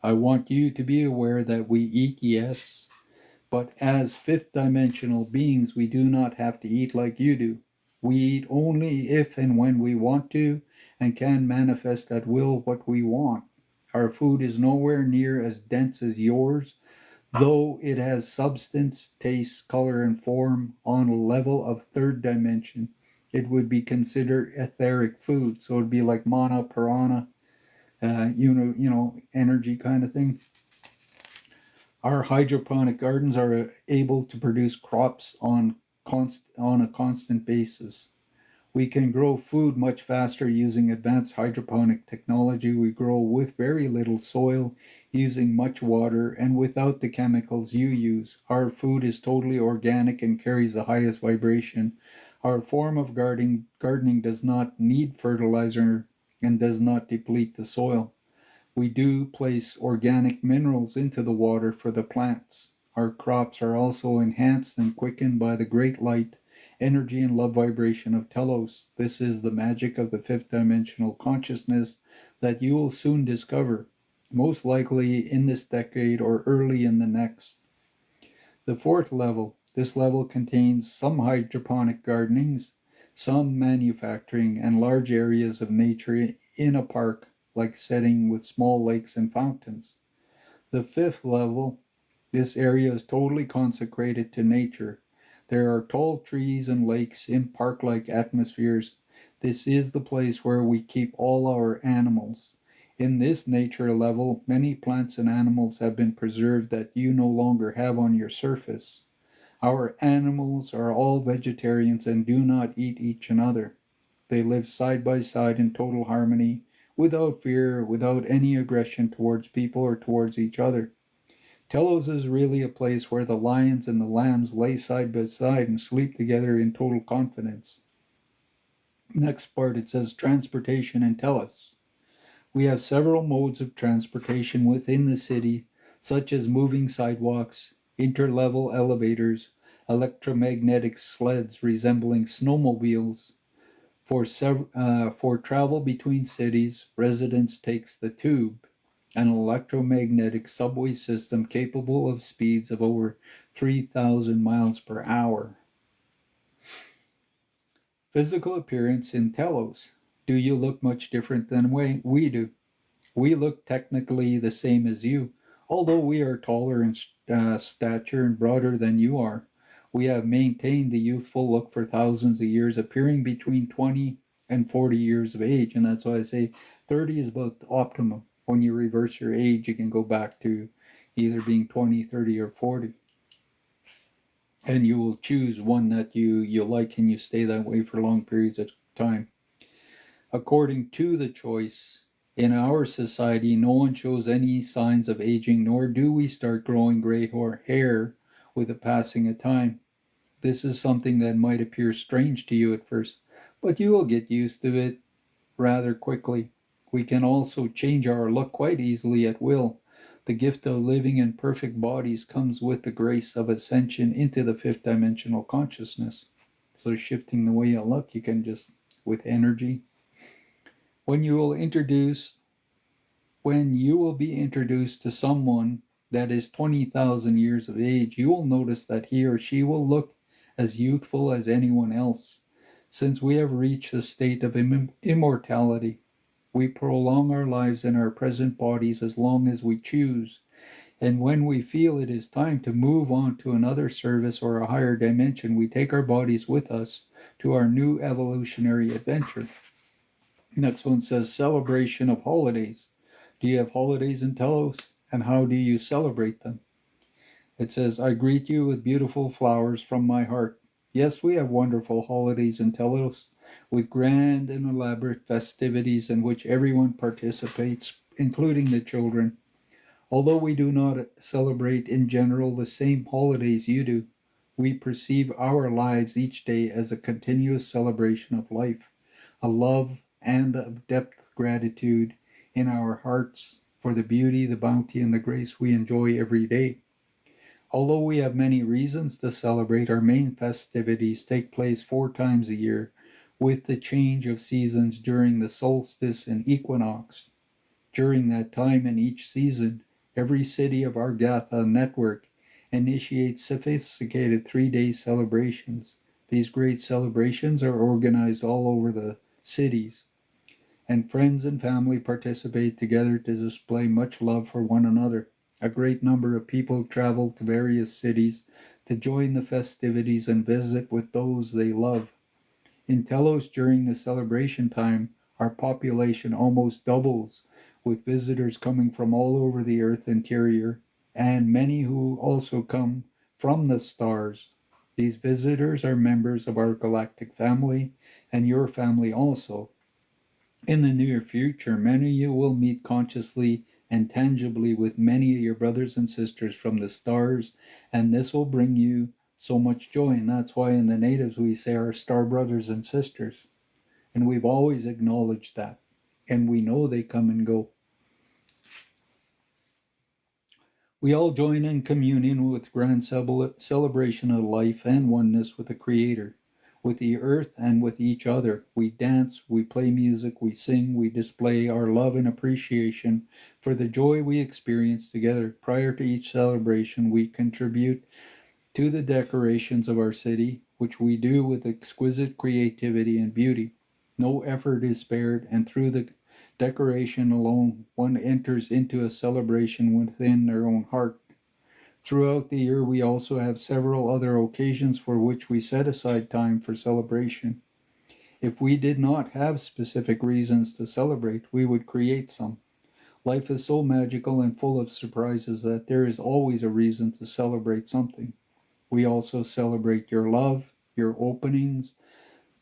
I want you to be aware that we eat, yes, but as fifth dimensional beings, we do not have to eat like you do. We eat only if and when we want to and can manifest at will what we want. Our food is nowhere near as dense as yours, though it has substance, taste, color, and form on a level of third dimension. It would be considered etheric food, so it'd be like mana, piranha, energy kind of thing. Our hydroponic gardens are able to produce crops on a constant basis. We can grow food much faster using advanced hydroponic technology. We grow with very little soil, using much water, and without the chemicals you use. Our food is totally organic and carries the highest vibration. Our form of gardening does not need fertilizer and does not deplete the soil. We do place organic minerals into the water for the plants. Our crops are also enhanced and quickened by the great light, energy, and love vibration of Telos. This is the magic of the fifth dimensional consciousness that you will soon discover, most likely in this decade or early in the next. The fourth level. This level contains some hydroponic gardenings, some manufacturing, and large areas of nature in a park like setting with small lakes and fountains. The fifth level, this area is totally consecrated to nature. There are tall trees and lakes in park-like atmospheres. This is the place where we keep all our animals. In this nature level, many plants and animals have been preserved that you no longer have on your surface. Our animals are all vegetarians and do not eat each another. They live side by side in total harmony, without fear, without any aggression towards people or towards each other. Telos is really a place where the lions and the lambs lay side by side and sleep together in total confidence. Next part, it says transportation in Telos. We have several modes of transportation within the city, such as moving sidewalks, interlevel elevators, electromagnetic sleds resembling snowmobiles. For travel between cities, residents takes the tube, an electromagnetic subway system capable of speeds of over 3,000 miles per hour. Physical appearance in Telos. Do you look much different than we do? We look technically the same as you, although we are taller in stature and broader than you are. We have maintained the youthful look for thousands of years, appearing between 20 and 40 years of age. And that's why I say 30 is about the optimum. When you reverse your age, you can go back to either being 20, 30, or 40. And you will choose one that you like and you stay that way for long periods of time. According to the choice, in our society, no one shows any signs of aging, nor do we start growing gray hair with the passing of time. This is something that might appear strange to you at first, but you will get used to it rather quickly. We can also change our look quite easily at will. The gift of living in perfect bodies comes with the grace of ascension into the fifth dimensional consciousness. So shifting the way you look, you can just, with energy. When you will be introduced to someone that is 20,000 years of age, you will notice that he or she will look as youthful as anyone else. Since we have reached a state of immortality, we prolong our lives in our present bodies as long as we choose. And when we feel it is time to move on to another service or a higher dimension, we take our bodies with us to our new evolutionary adventure. Next one says celebration of holidays. Do you have holidays in Telos? And how do you celebrate them? It says, I greet you with beautiful flowers from my heart. Yes, we have wonderful holidays in Telos, with grand and elaborate festivities in which everyone participates, including the children. Although we do not celebrate in general the same holidays you do, we perceive our lives each day as a continuous celebration of life, a love and of depth gratitude in our hearts for the beauty, the bounty, and the grace we enjoy every day. Although we have many reasons to celebrate, our main festivities take place 4 times a year, with the change of seasons during the solstice and equinox. During that time in each season, every city of our Gatha network initiates sophisticated 3-day celebrations. These great celebrations are organized all over the cities, and friends and family participate together to display much love for one another. A great number of people travel to various cities to join the festivities and visit with those they love. In Telos, during the celebration time, our population almost doubles, with visitors coming from all over the Earth interior, and many who also come from the stars. These visitors are members of our galactic family, and your family also. In the near future, many of you will meet consciously and tangibly with many of your brothers and sisters from the stars, and this will bring you so much joy. And that's why in the natives we say our star brothers and sisters. And we've always acknowledged that. And we know they come and go. We all join in communion with grand celebration of life and oneness with the Creator, with the earth and with each other. We dance, we play music, we sing, we display our love and appreciation for the joy we experience together. Prior to each celebration, we contribute to the decorations of our city, which we do with exquisite creativity and beauty. No effort is spared, and through the decoration alone, one enters into a celebration within their own heart. Throughout the year, we also have several other occasions for which we set aside time for celebration. If we did not have specific reasons to celebrate, we would create some. Life is so magical and full of surprises that there is always a reason to celebrate something. We also celebrate your love, your openings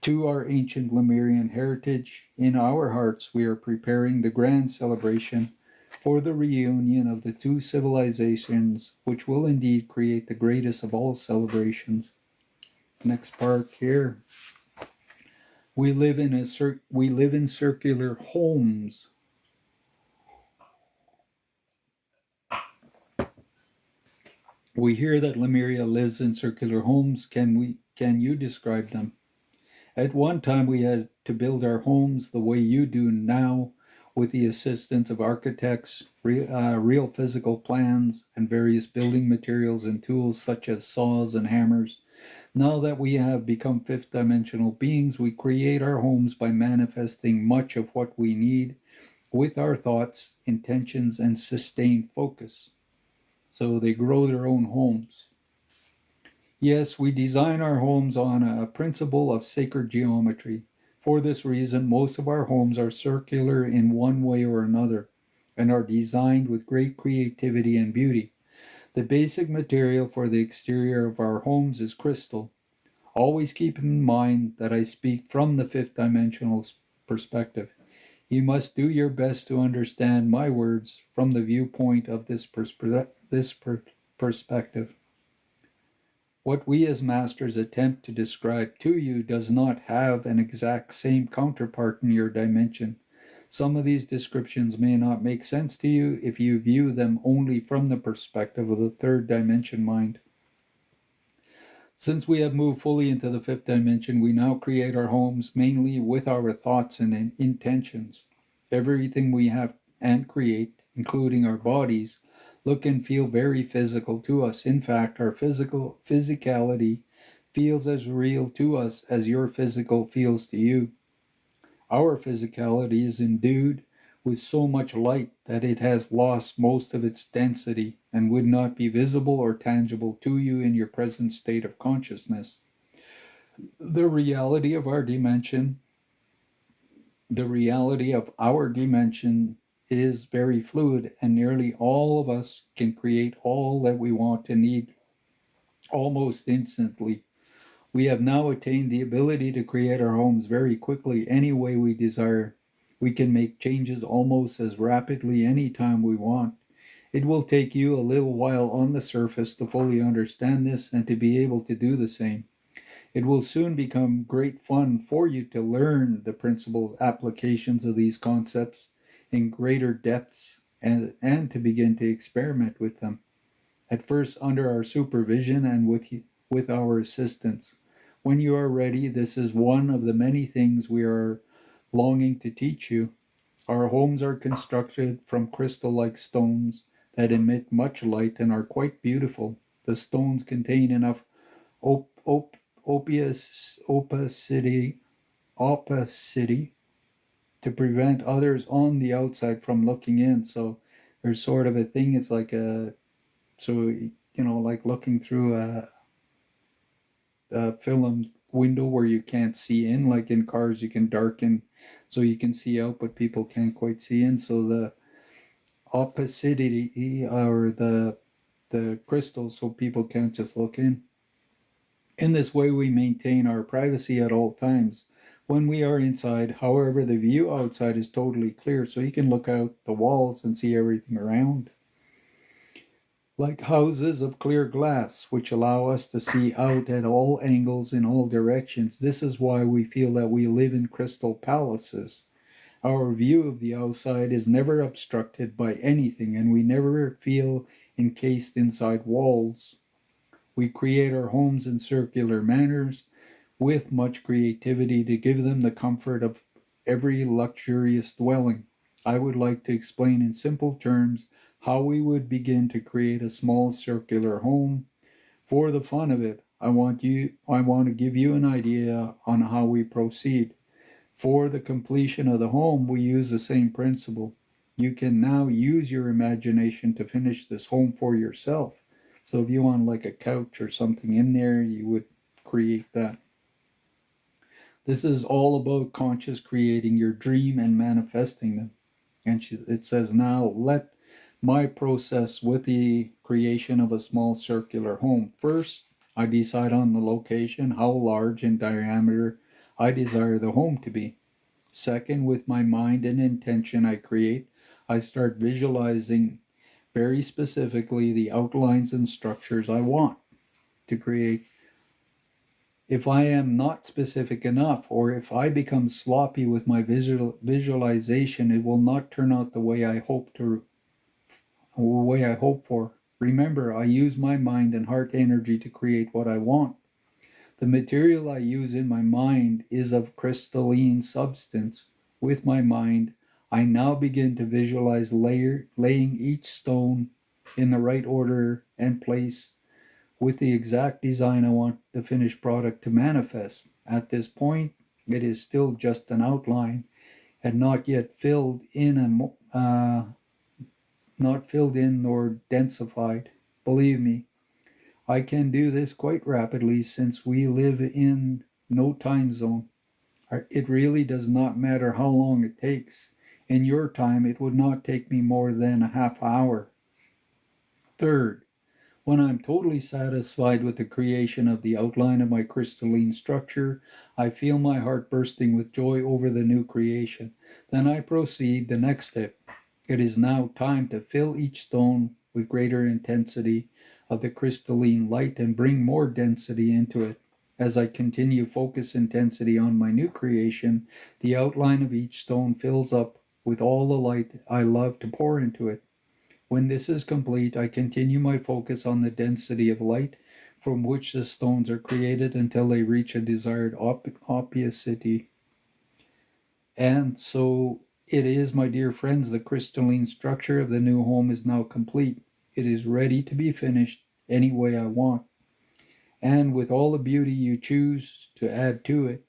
to our ancient Lemurian heritage. In our hearts, we are preparing the grand celebration for the reunion of the 2 civilizations, which will indeed create the greatest of all celebrations. Next part here. We live in circular homes. We hear that Lemuria lives in circular homes. Can you describe them? At one time, we had to build our homes the way you do now, with the assistance of architects, real physical plans, and various building materials and tools such as saws and hammers. Now that we have become fifth dimensional beings, we create our homes by manifesting much of what we need with our thoughts, intentions, and sustained focus. So they grow their own homes. Yes, we design our homes on a principle of sacred geometry. For this reason, most of our homes are circular in one way or another and are designed with great creativity and beauty. The basic material for the exterior of our homes is crystal. Always keep in mind that I speak from the fifth dimensional perspective. You must do your best to understand my words from the viewpoint of this perspective. What we as masters attempt to describe to you does not have an exact same counterpart in your dimension. Some of these descriptions may not make sense to you if you view them only from the perspective of the third dimension mind. Since we have moved fully into the fifth dimension, we now create our homes mainly with our thoughts and intentions. Everything we have and create, including our bodies, look and feel very physical to us. In fact, our physicality feels as real to us as your physical feels to you. Our physicality is endued with so much light that it has lost most of its density and would not be visible or tangible to you in your present state of consciousness. The reality of our dimension, the reality of our dimension is very fluid, and nearly all of us can create all that we want and need almost instantly. We have now attained the ability to create our homes very quickly any way we desire. We can make changes almost as rapidly any time we want. It will take you a little while on the surface to fully understand this and to be able to do the same. It will soon become great fun for you to learn the principal applications of these concepts in greater depths and to begin to experiment with them. At first, under our supervision and with our assistance. When you are ready, this is one of the many things we are longing to teach you. Our homes are constructed from crystal like stones that emit much light and are quite beautiful. The stones contain enough op- op- opacity to prevent others on the outside from looking in. So there's sort of a thing, it's like like looking through a film window where you can't see in. Like in cars, you can darken so you can see out, but people can't quite see in. So the opacity or the crystals, so people can't just look in. In this way, we maintain our privacy at all times. When we are inside, however, the view outside is totally clear, so you can look out the walls and see everything around. Like houses of clear glass, which allow us to see out at all angles in all directions. This is why we feel that we live in crystal palaces. Our view of the outside is never obstructed by anything, and we never feel encased inside walls. We create our homes in circular manners with much creativity to give them the comfort of every luxurious dwelling. I would like to explain in simple terms how we would begin to create a small circular home. For the fun of it, I want to give you an idea on how we proceed. For the completion of the home, we use the same principle. You can now use your imagination to finish this home for yourself. So if you want like a couch or something in there, you would create that. This is all about conscious creating your dream and manifesting them. And it says, now let my process with the creation of a small circular home. First, I decide on the location, how large in diameter I desire the home to be. Second, with my mind and intention I start visualizing very specifically the outlines and structures I want to create. If I am not specific enough, or if I become sloppy with my visualization, it will not turn out the way I hope for. Remember, I use my mind and heart energy to create what I want. The material I use in my mind is of crystalline substance. With my mind, I now begin to visualize laying each stone in the right order and place with the exact design I want the finished product to manifest. At this point, it is still just an outline and not yet filled in and not filled in nor densified. Believe me, I can do this quite rapidly since we live in no time zone. It really does not matter how long it takes. In your time, it would not take me more than a half hour. Third, when I'm totally satisfied with the creation of the outline of my crystalline structure, I feel my heart bursting with joy over the new creation. Then I proceed the next step. It is now time to fill each stone with greater intensity of the crystalline light and bring more density into it. As I continue focus intensity on my new creation, the outline of each stone fills up with all the light I love to pour into it. When this is complete, I continue my focus on the density of light from which the stones are created until they reach a desired opacity. And so it is, my dear friends, the crystalline structure of the new home is now complete. It is ready to be finished any way I want, and with all the beauty you choose to add to it.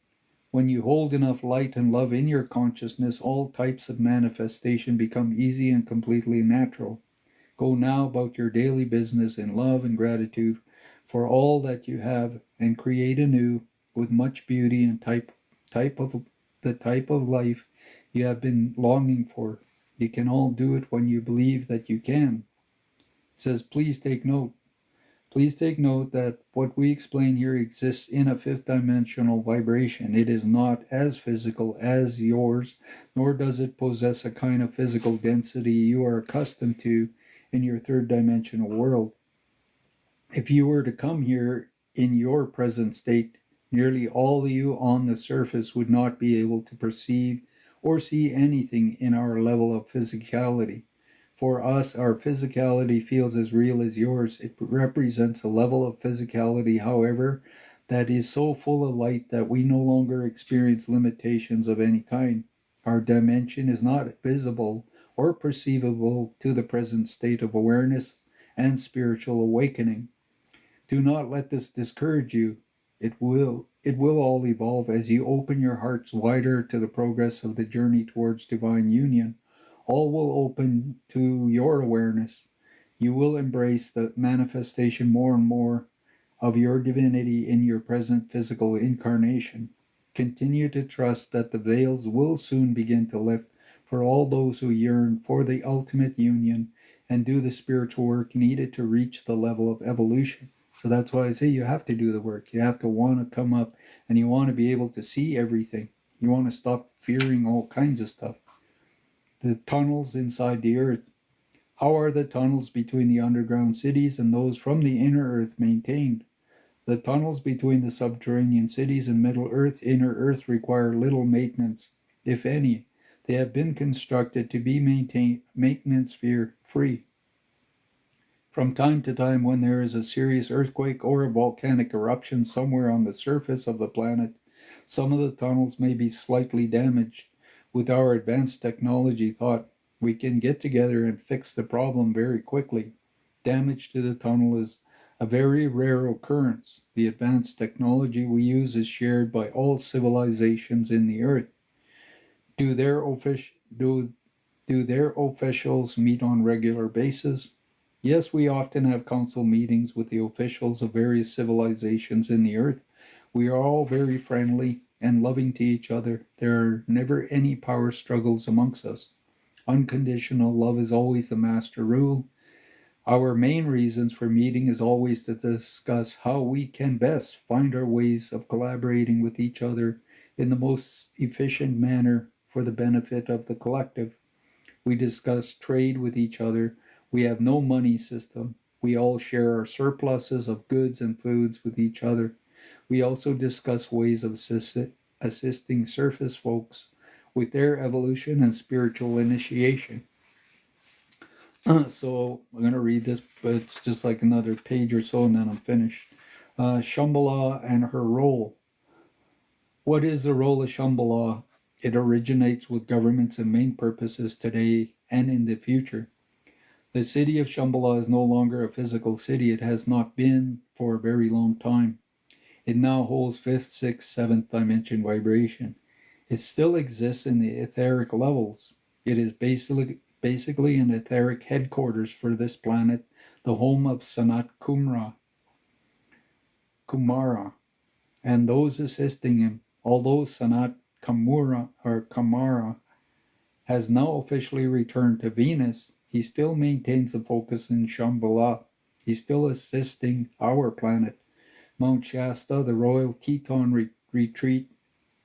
When you hold enough light and love in your consciousness, all types of manifestation become easy and completely natural. Go now about your daily business in love and gratitude for all that you have, and create anew with much beauty and type of the type of life you have been longing for. You can all do it when you believe that you can. It says, please take note. Please take note that what we explain here exists in a fifth dimensional vibration. It is not as physical as yours, nor does it possess a kind of physical density you are accustomed to in your third dimensional world. If you were to come here in your present state, nearly all of you on the surface would not be able to perceive or see anything in our level of physicality. For us, our physicality feels as real as yours. It represents a level of physicality, however, that is so full of light that we no longer experience limitations of any kind. Our dimension is not visible or perceivable to the present state of awareness and spiritual awakening. Do not let this discourage you. It will all evolve as you open your hearts wider to the progress of the journey towards divine union. All will open to your awareness. You will embrace the manifestation more and more of your divinity in your present physical incarnation. Continue to trust that the veils will soon begin to lift for all those who yearn for the ultimate union and do the spiritual work needed to reach the level of evolution. So that's why I say you have to do the work. You have to want to come up and you want to be able to see everything. You want to stop fearing all kinds of stuff. The tunnels inside the earth. How are the tunnels between the underground cities and those from the inner earth maintained? The tunnels between the subterranean cities and Middle Earth, Inner Earth require little maintenance, if any. They have been constructed to be maintenance free. From time to time, when there is a serious earthquake or a volcanic eruption somewhere on the surface of the planet, some of the tunnels may be slightly damaged. With our advanced technology thought, we can get together and fix the problem very quickly. Damage to the tunnel is a very rare occurrence. The advanced technology we use is shared by all civilizations in the earth. Do their officials meet on regular basis? Yes, we often have council meetings with the officials of various civilizations in the earth. We are all very friendly and loving to each other. There are never any power struggles amongst us. Unconditional love is always the master rule. Our main reasons for meeting is always to discuss how we can best find our ways of collaborating with each other in the most efficient manner for the benefit of the collective. We discuss trade with each other. We have no money system. We all share our surpluses of goods and foods with each other. We also discuss ways of assisting surface folks with their evolution and spiritual initiation. So I'm going to read this, but it's just like another page or so, and then I'm finished. Shambhala and her role. What is the role of Shambhala? It originates with governments and main purposes today and in the future. The city of Shambhala is no longer a physical city. It has not been for a very long time. It now holds fifth, sixth, seventh dimension vibration. It still exists in the etheric levels. It is basically an etheric headquarters for this planet, the home of Sanat Kumara, and those assisting him. Although Sanat Kamara has now officially returned to Venus, he still maintains the focus in Shambhala. He's still assisting our planet. Mount Shasta, the Royal Teton Retreat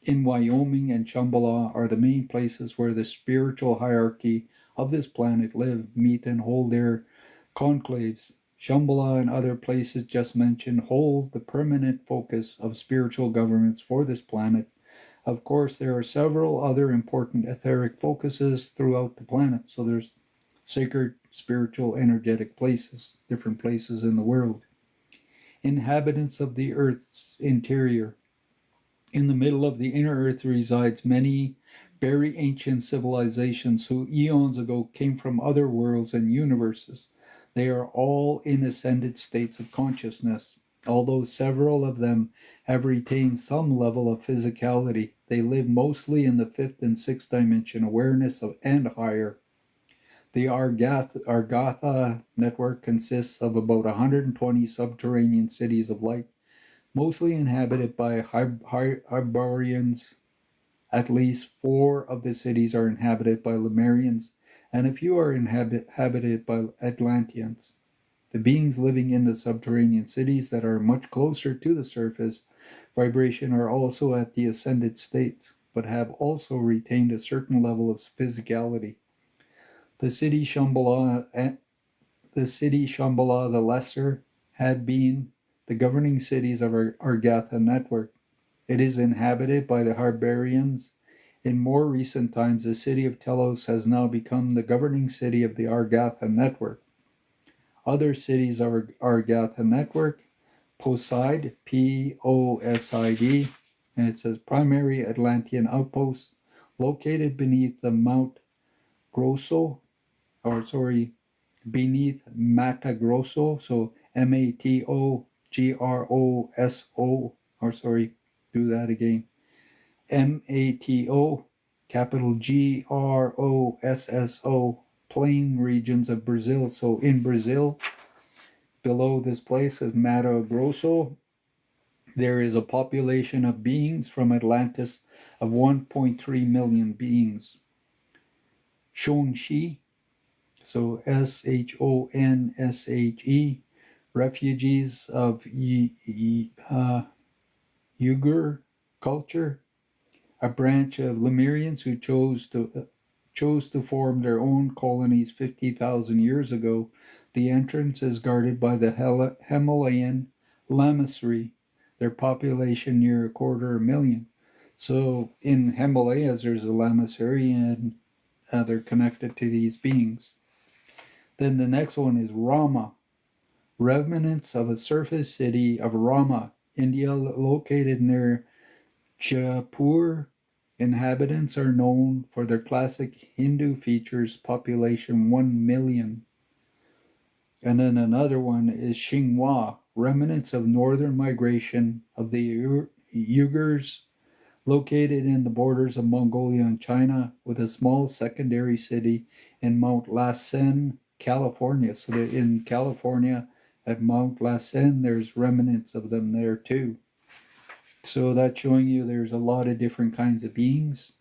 in Wyoming, and Shambhala are the main places where the spiritual hierarchy of this planet live, meet, and hold their conclaves. Shambhala and other places just mentioned hold the permanent focus of spiritual governments for this planet. Of course, there are several other important etheric focuses throughout the planet. So there's sacred, spiritual, energetic places, different places in the world. Inhabitants of the Earth's interior. In the middle of the inner Earth resides many very ancient civilizations who eons ago came from other worlds and universes. They are all in ascended states of consciousness. Although several of them have retained some level of physicality, they live mostly in the fifth and sixth dimension awareness and higher. The Argatha network consists of about 120 subterranean cities of light, mostly inhabited by Hyborians. At least 4 of the cities are inhabited by Lemurians, and a few are inhabited by Atlanteans. The beings living in the subterranean cities that are much closer to the surface vibration are also at the ascended states, but have also retained a certain level of physicality. The city Shambhala, the Lesser, had been the governing cities of our Argatha network. It is inhabited by the Hyborians. In more recent times, the city of Telos has now become the governing city of the Argatha network. Other cities of Argatha network: Poseid, Posid, and it says primary Atlantean outpost located beneath the Mount Grosso, beneath Mata Grosso, so Matogrosso, do that again. Mato, capital Grosso, plain regions of Brazil. So in Brazil, below this place is Mato Grosso. There is a population of beings from Atlantis of 1.3 million beings. Shonshe, so Shonshe, refugees of Uyghur culture, a branch of Lemurians who chose to form their own colonies 50,000 years ago. The entrance is guarded by the Himalayan Lamasery, their population near 250,000. So in Himalayas there's a Lamasery, and they're connected to these beings. Then the next one is Rama, remnants of a surface city of Rama, India, located near Jaipur. Inhabitants are known for their classic Hindu features, population 1 million. And then another one is Xinhua, remnants of northern migration of the Uyghurs, located in the borders of Mongolia and China, with a small secondary city in Mount Lassen, California. So they're in California at Mount Lassen, there's remnants of them there too. So that's showing you there's a lot of different kinds of beings.